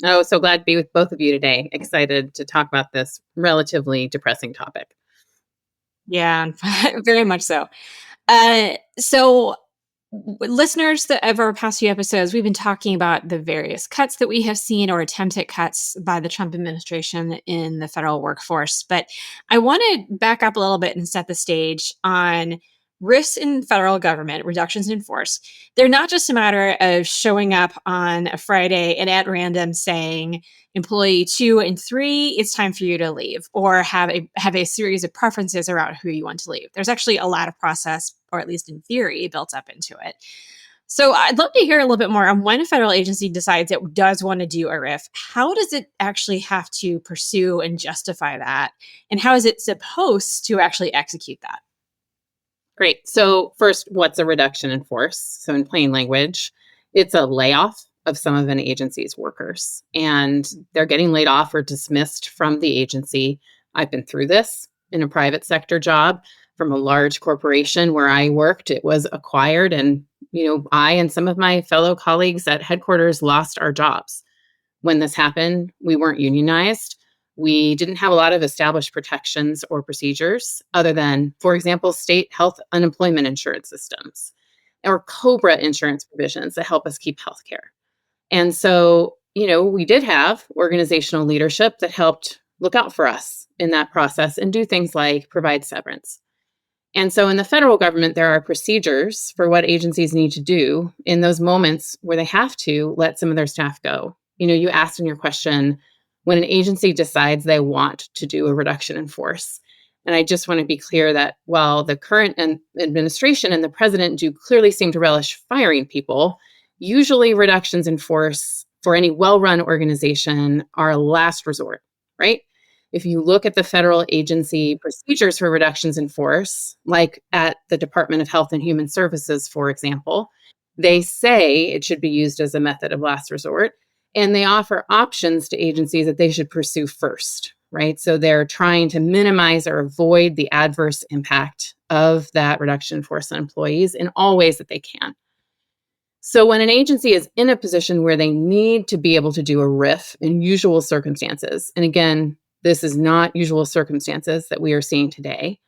Oh, so glad to be with both of you today. Excited to talk about this relatively depressing topic. Yeah, very much so. Listeners that over our past few episodes, we've been talking about the various cuts that we have seen or attempted cuts by the Trump administration in the federal workforce. But I want to back up a little bit and set the stage on risks in federal government, reductions in force. They're not just a matter of showing up on a Friday and at random saying, employee 2 and 3, it's time for you to leave, or have a series of preferences around who you want to leave. There's actually a lot of process, or at least in theory, built up into it. So I'd love to hear a little bit more on when a federal agency decides it does want to do a RIF. How does it actually have to pursue and justify that? And how is it supposed to actually execute that? Great. So first, what's a reduction in force? So in plain language, it's a layoff of some of an agency's workers, and they're getting laid off or dismissed from the agency. I've been through this in a private sector job from a large corporation where I worked. It was acquired, and I and some of my fellow colleagues at headquarters lost our jobs. When this happened, we weren't unionized. We didn't have a lot of established protections or procedures other than, for example, state health unemployment insurance systems or COBRA insurance provisions that help us keep healthcare. And so, we did have organizational leadership that helped look out for us in that process and do things like provide severance. And so in the federal government, there are procedures for what agencies need to do in those moments where they have to let some of their staff go. You asked in your question, when an agency decides they want to do a reduction in force. And I just want to be clear that while the current administration and the president do clearly seem to relish firing people, usually reductions in force for any well-run organization are a last resort, right? If you look at the federal agency procedures for reductions in force, like at the Department of Health and Human Services, for example, they say it should be used as a method of last resort. And they offer options to agencies that they should pursue first, right? So they're trying to minimize or avoid the adverse impact of that reduction in force on employees in all ways that they can. So when an agency is in a position where they need to be able to do a RIF in usual circumstances, and again, this is not usual circumstances that we are seeing today,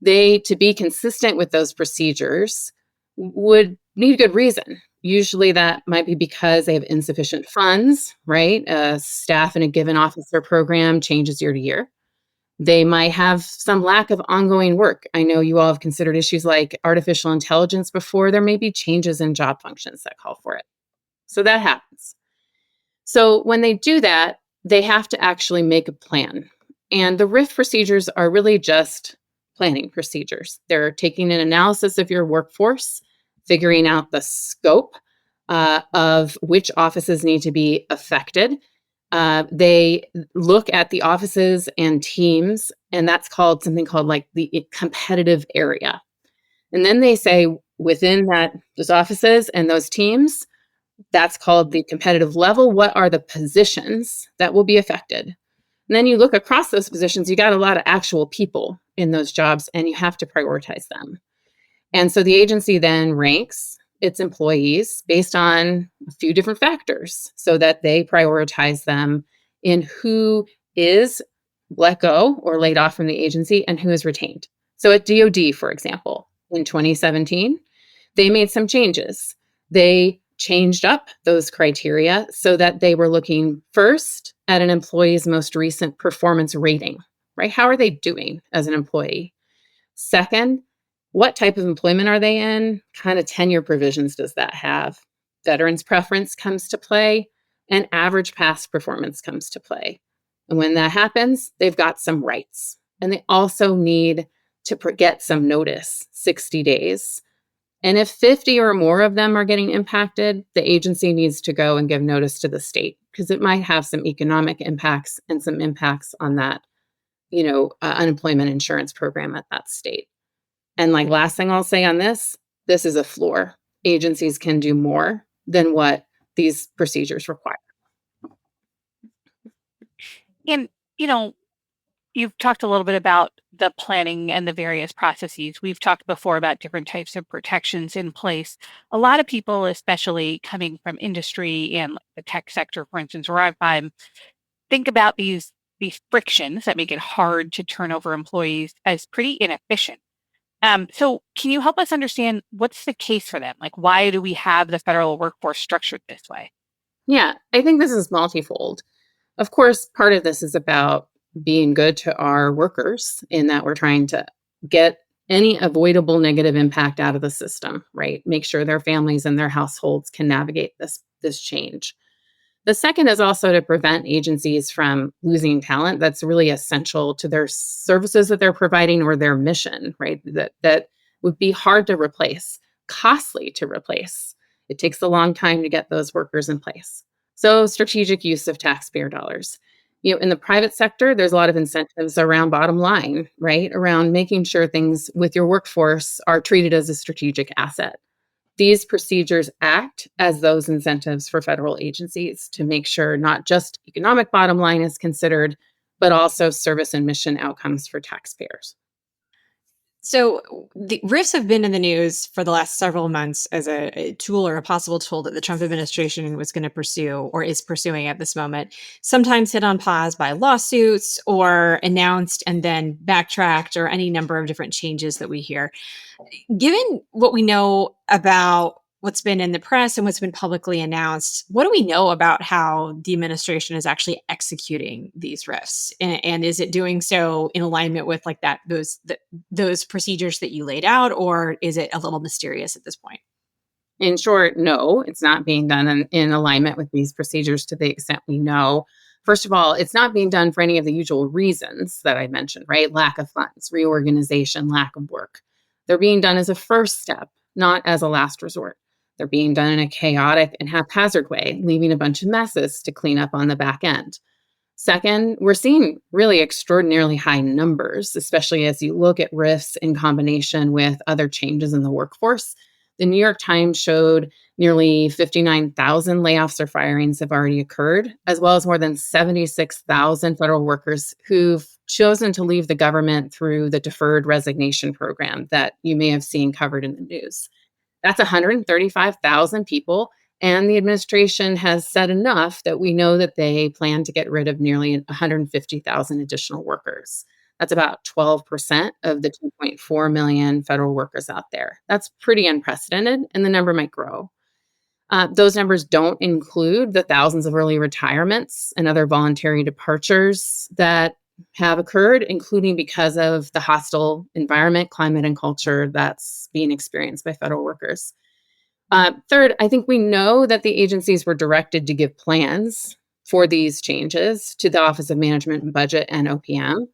they, to be consistent with those procedures, would need a good reason. Usually that might be because they have insufficient funds, right? Staff in a given office or program changes year to year. They might have some lack of ongoing work. I know you all have considered issues like artificial intelligence before. There may be changes in job functions that call for it. So that happens. So when they do that, they have to actually make a plan. And the RIF procedures are really just planning procedures. They're taking an analysis of your workforce, figuring out the scope of which offices need to be affected. They look at the offices and teams, and that's called something called like the competitive area. And then they say within those offices and those teams, that's called the competitive level. What are the positions that will be affected? And then you look across those positions, you got a lot of actual people in those jobs, and you have to prioritize them. And so the agency then ranks its employees based on a few different factors so that they prioritize them in who is let go or laid off from the agency and who is retained. So at DoD, for example, in 2017, they made some changes. They changed up those criteria so that they were looking first at an employee's most recent performance rating, right? How are they doing as an employee? Second, what type of employment are they in? Kind of tenure provisions does that have? Veterans preference comes to play, and average past performance comes to play. And when that happens, they've got some rights. And they also need to get some notice, 60 days. And if 50 or more of them are getting impacted, the agency needs to go and give notice to the state because it might have some economic impacts and some impacts on that, unemployment insurance program at that state. And like last thing I'll say on this is a floor. Agencies can do more than what these procedures require. And, you've talked a little bit about the planning and the various processes. We've talked before about different types of protections in place. A lot of people, especially coming from industry and the tech sector, for instance, where I'm, think about these frictions that make it hard to turn over employees as pretty inefficient. So can you help us understand what's the case for them? Like, why do we have the federal workforce structured this way? Yeah, I think this is multifold. Of course, part of this is about being good to our workers in that we're trying to get any avoidable negative impact out of the system, right? Make sure their families and their households can navigate this change. The second is also to prevent agencies from losing talent that's really essential to their services that they're providing or their mission, right? That would be hard to replace, costly to replace. It takes a long time to get those workers in place. So strategic use of taxpayer dollars. In the private sector, there's a lot of incentives around bottom line, right? Around making sure things with your workforce are treated as a strategic asset. These procedures act as those incentives for federal agencies to make sure not just economic bottom line is considered, but also service and mission outcomes for taxpayers. So the RIFs have been in the news for the last several months as a tool or a possible tool that the Trump administration was going to pursue or is pursuing at this moment, sometimes hit on pause by lawsuits or announced and then backtracked or any number of different changes that we hear. Given what we know about what's been in the press and what's been publicly announced, what do we know about how the administration is actually executing these RIFs? And is it doing so in alignment with like those procedures that you laid out, or is it a little mysterious at this point? In short, no, it's not being done in alignment with these procedures to the extent we know. First of all, it's not being done for any of the usual reasons that I mentioned, right? Lack of funds, reorganization, lack of work. They're being done as a first step, not as a last resort. They're being done in a chaotic and haphazard way, leaving a bunch of messes to clean up on the back end. Second, we're seeing really extraordinarily high numbers, especially as you look at RIFs in combination with other changes in the workforce. The New York Times showed nearly 59,000 layoffs or firings have already occurred, as well as more than 76,000 federal workers who've chosen to leave the government through the deferred resignation program that you may have seen covered in the news. That's 135,000 people. And the administration has said enough that we know that they plan to get rid of nearly 150,000 additional workers. That's about 12% of the 2.4 million federal workers out there. That's pretty unprecedented, and the number might grow. Those numbers don't include the thousands of early retirements and other voluntary departures that have occurred, including because of the hostile environment, climate, and culture that's being experienced by federal workers. Third, I think we know that the agencies were directed to give plans for these changes to the Office of Management and Budget and OPM.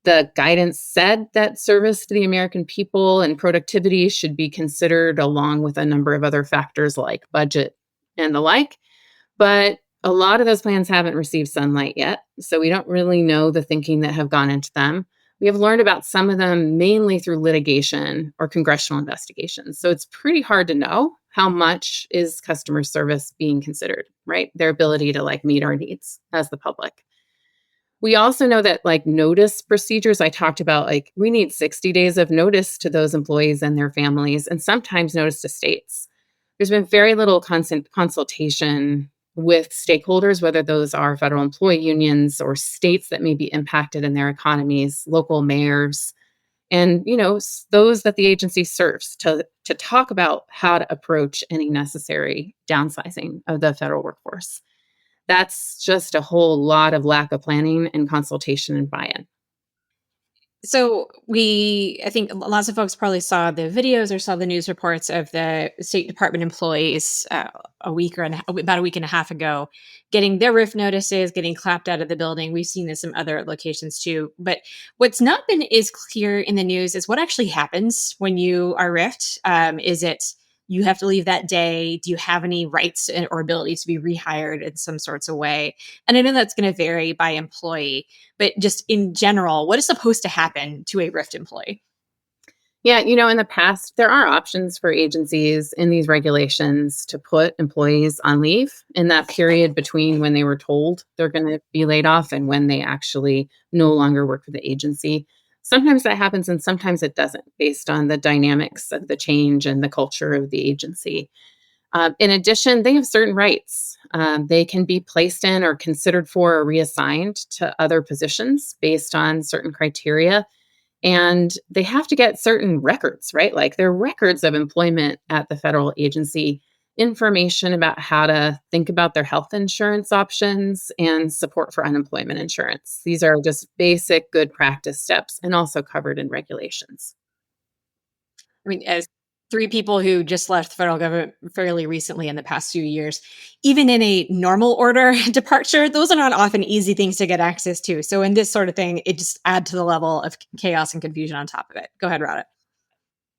The guidance said that service to the American people and productivity should be considered along with a number of other factors like budget and the like. But a lot of those plans haven't received sunlight yet, so we don't really know the thinking that have gone into them. We have learned about some of them mainly through litigation or congressional investigations. So it's pretty hard to know how much is customer service being considered, right? Their ability to meet our needs as the public. We also know that notice procedures, I talked about, we need 60 days of notice to those employees and their families, and sometimes notice to states. There's been very little consultation with stakeholders, whether those are federal employee unions or states that may be impacted in their economies, local mayors, and those that the agency serves to talk about how to approach any necessary downsizing of the federal workforce. That's just a whole lot of lack of planning and consultation and buy-in. So I think lots of folks probably saw the videos or saw the news reports of the State Department employees about a week and a half ago, getting their RIF notices, getting clapped out of the building. We've seen this in other locations too. But what's not been as clear in the news is what actually happens when you are RIFed. Is it you have to leave that day? Do you have any rights or ability to be rehired in some sorts of way? And I know that's going to vary by employee. But just in general, what is supposed to happen to a RIFT employee? Yeah, in the past, there are options for agencies in these regulations to put employees on leave in that period between when they were told they're going to be laid off and when they actually no longer work for the agency. Sometimes that happens and sometimes it doesn't, based on the dynamics of the change and the culture of the agency. In addition, they have certain rights. They can be placed in or considered for or reassigned to other positions based on certain criteria. And they have to get certain records, right? Like their records of employment at the federal agency, information about how to think about their health insurance options and support for unemployment insurance. These are just basic good practice steps and also covered in regulations. I mean, as three people who just left the federal government fairly recently in the past few years, even in a normal order departure, those are not often easy things to get access to. So in this sort of thing, it just adds to the level of chaos and confusion on top of it. Go ahead, Rada.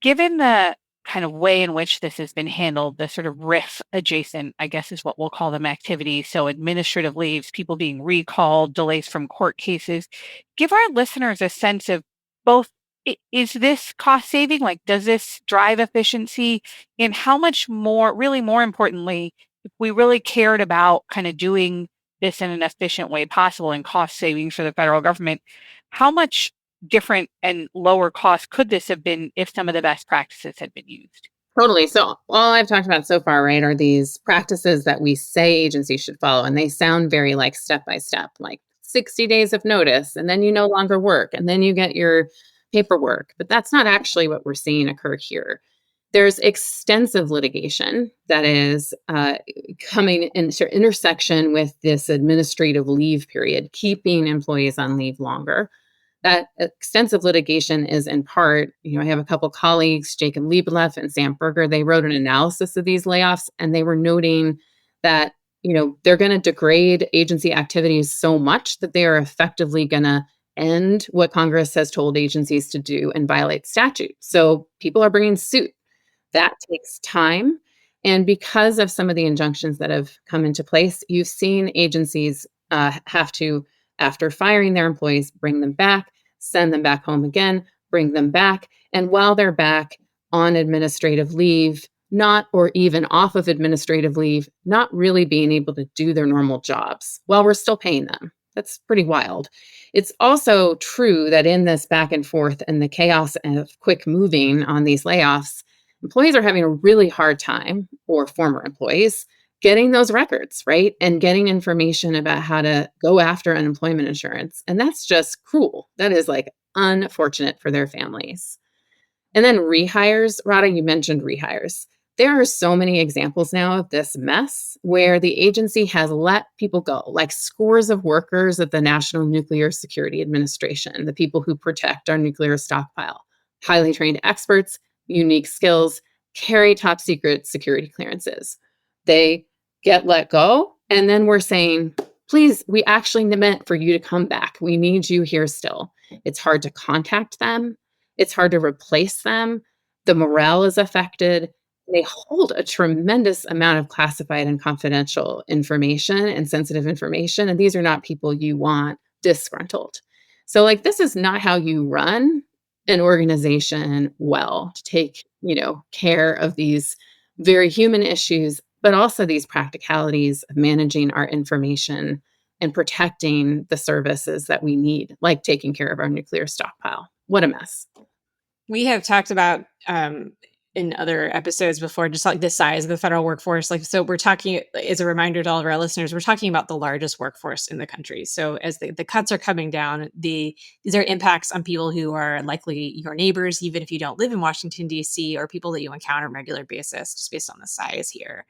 Given the kind of way in which this has been handled, the sort of RIF adjacent, I guess is what we'll call them, activities, so administrative leaves, people being recalled, delays from court cases, give our listeners a sense of both, is this cost saving? Like, does this drive efficiency? And how much more, really more importantly, if we really cared about kind of doing this in an efficient way possible and cost savings for the federal government, how much different and lower cost could this have been if some of the best practices had been used? Totally. So all I've talked about so far, right, are these practices that we say agencies should follow. And they sound very step by step, like 60 days of notice, and then you no longer work, and then you get your paperwork. But that's not actually what we're seeing occur here. There's extensive litigation that is coming into intersection with this administrative leave period, keeping employees on leave longer. That extensive litigation is in part, I have a couple colleagues, Jacob Liebeleff and Sam Berger, they wrote an analysis of these layoffs, and they were noting that, they're going to degrade agency activities so much that they are effectively going to end what Congress has told agencies to do and violate statute. So people are bringing suit. That takes time. And because of some of the injunctions that have come into place, you've seen agencies have to, after firing their employees, bring them back, send them back home again, bring them back. And while they're back on administrative leave, not or even off of administrative leave, not really being able to do their normal jobs while we're still paying them. That's pretty wild. It's also true that in this back and forth and the chaos of quick moving on these layoffs, employees are having a really hard time, or former employees, getting those records, right? And getting information about how to go after unemployment insurance. And that's just cruel. That is unfortunate for their families. And then rehires, Rada, you mentioned rehires. There are so many examples now of this mess where the agency has let people go, like scores of workers at the National Nuclear Security Administration, the people who protect our nuclear stockpile, highly trained experts, unique skills, carry top secret security clearances. They get let go, and then we're saying, please, we actually meant for you to come back. We need you here still. It's hard to contact them. It's hard to replace them. The morale is affected. They hold a tremendous amount of classified and confidential information and sensitive information. And these are not people you want disgruntled. So, like, this is not how you run an organization well, to take, care of these very human issues, but also these practicalities of managing our information and protecting the services that we need, like taking care of our nuclear stockpile. What a mess. We have talked about in other episodes before, just like the size of the federal workforce. Like, so we're talking, as a reminder to all of our listeners, we're talking about the largest workforce in the country. So as the cuts are coming down, these are impacts on people who are likely your neighbors, even if you don't live in Washington, D.C., or people that you encounter on a regular basis, just based on the size here.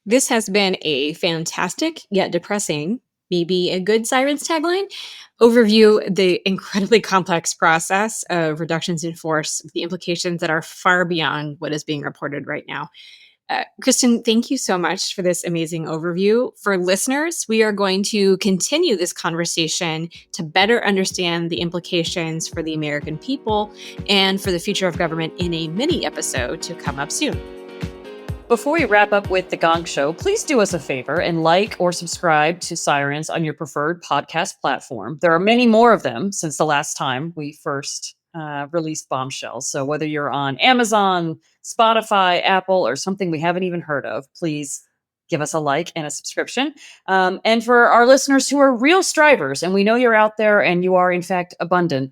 This has been a fantastic yet depressing, maybe a good Sirens tagline, overview the incredibly complex process of reductions in force, the implications that are far beyond what is being reported right now. Kristen, thank you so much for this amazing overview. For listeners, we are going to continue this conversation to better understand the implications for the American people and for the future of government in a mini episode to come up soon. Before we wrap up with The Gong Show, please do us a favor and like or subscribe to Sirens on your preferred podcast platform. There are many more of them since the last time we first released Bombshell. So whether you're on Amazon, Spotify, Apple, or something we haven't even heard of, please give us a like and a subscription. And for our listeners who are real strivers, and we know you're out there and you are in fact abundant,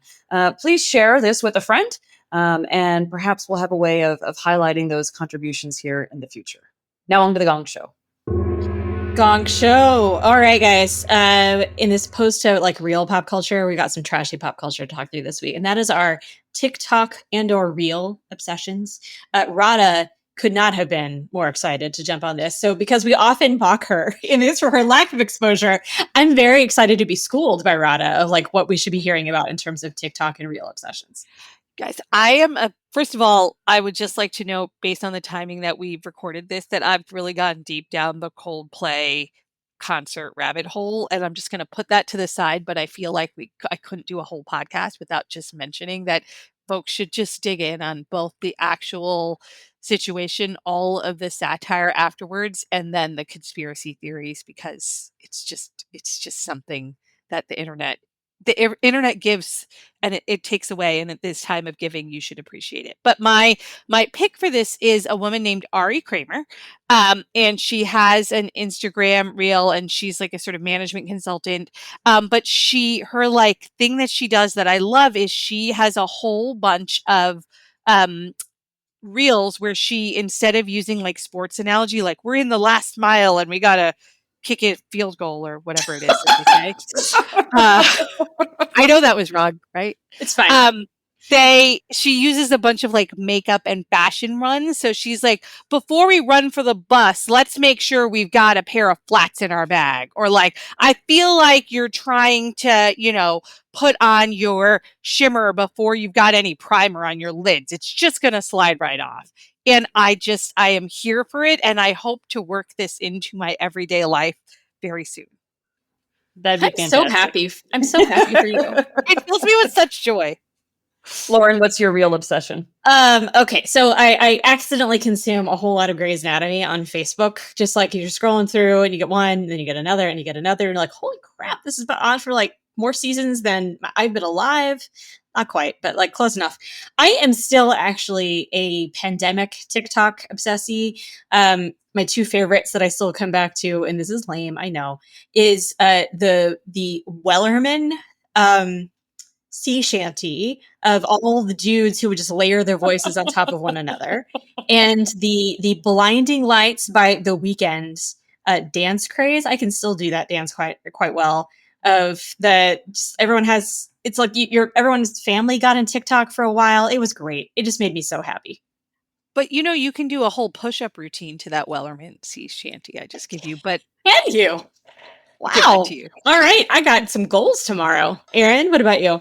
please share this with a friend. And perhaps we'll have a way of highlighting those contributions here in the future. Now on to the Gong Show. Gong Show. All right, guys. In this post to like real pop culture, we got some trashy pop culture to talk through this week, and that is our TikTok and/or reel obsessions. Rada could not have been more excited to jump on this. So, because we often mock her in this for her lack of exposure, I'm very excited to be schooled by Rada of like what we should be hearing about in terms of TikTok and reel obsessions. Guys, I am first of all, I would just like to know, based on the timing that we've recorded this, that I've really gotten deep down the Coldplay concert rabbit hole, and I'm just going to put that to the side. But I feel like I couldn't do a whole podcast without just mentioning that folks should just dig in on both the actual situation, all of the satire afterwards, and then the conspiracy theories, because it's just something that the internet gives and it takes away, and at this time of giving you should appreciate it. But my pick for this is a woman named Ari Kramer, and she has an Instagram reel, and she's like a sort of management consultant, but her like thing that she does that I love is she has a whole bunch of reels where she, instead of using like sports analogy, like we're in the last mile and we gotta kick it field goal or whatever it is that they say. I know that was wrong, right? It's fine. She uses a bunch of like makeup and fashion runs. So she's like, before we run for the bus, let's make sure we've got a pair of flats in our bag. Or like, I feel like you're trying to, put on your shimmer before you've got any primer on your lids. It's just going to slide right off. And I am here for it. And I hope to work this into my everyday life very soon. That'd be I'm fantastic. so happy. I'm so happy for you. It fills me with such joy. Lauren, what's your real obsession? Okay, so I accidentally consume a whole lot of Grey's Anatomy on Facebook. Just like you're scrolling through and you get one, then you get another, and you get another, and you're like, holy crap, this has been on for like more seasons than I've been alive. Not quite, but like close enough. I am still actually a pandemic TikTok obsessee. My two favorites that I still come back to, and this is lame, I know, is the Wellerman sea shanty of all the dudes who would just layer their voices on top of one another, and the blinding lights by The Weeknd dance craze. I can still do that dance quite well. Of the just everyone has, it's like everyone's family got in TikTok for a while. It was great. It just made me so happy. But you can do a whole push-up routine to that Wellerman sea shanty I just give you. But Can you? Wow. To you. All right, I got some goals tomorrow. Erin, what about you?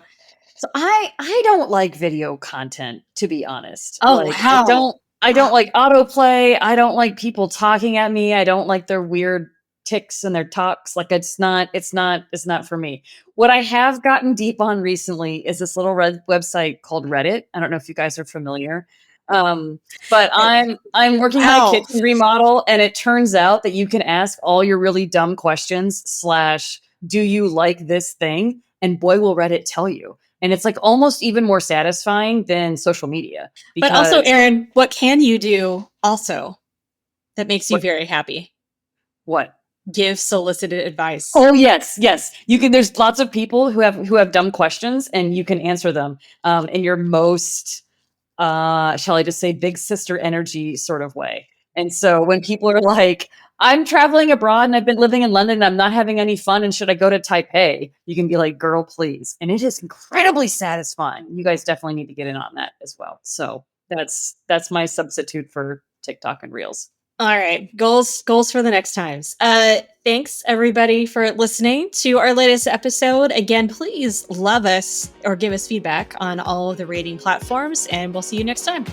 So I don't like video content, to be honest. Oh, like, wow. I don't like autoplay. I don't like people talking at me. I don't like their weird ticks and their talks. Like it's not for me. What I have gotten deep on recently is this little red website called Reddit. I don't know if you guys are familiar. But I'm working on a Wow. kitchen remodel, and it turns out that you can ask all your really dumb questions / do you like this thing? And boy, will Reddit tell you. And it's like almost even more satisfying than social media. But also, Because Erin, what can you do also that makes you What? very happy? What? Give solicited advice. Oh yes, yes. You can. There's lots of people who have dumb questions, and you can answer them in your most, shall I just say, big sister energy sort of way. And so when people are like, "I'm traveling abroad and I've been living in London and I'm not having any fun, and should I go to Taipei?" You can be like, "Girl, please." And it is incredibly satisfying. You guys definitely need to get in on that as well. So that's my substitute for TikTok and Reels. All right. Goals for the next times. Thanks everybody for listening to our latest episode. Again, please love us or give us feedback on all of the rating platforms, and we'll see you next time.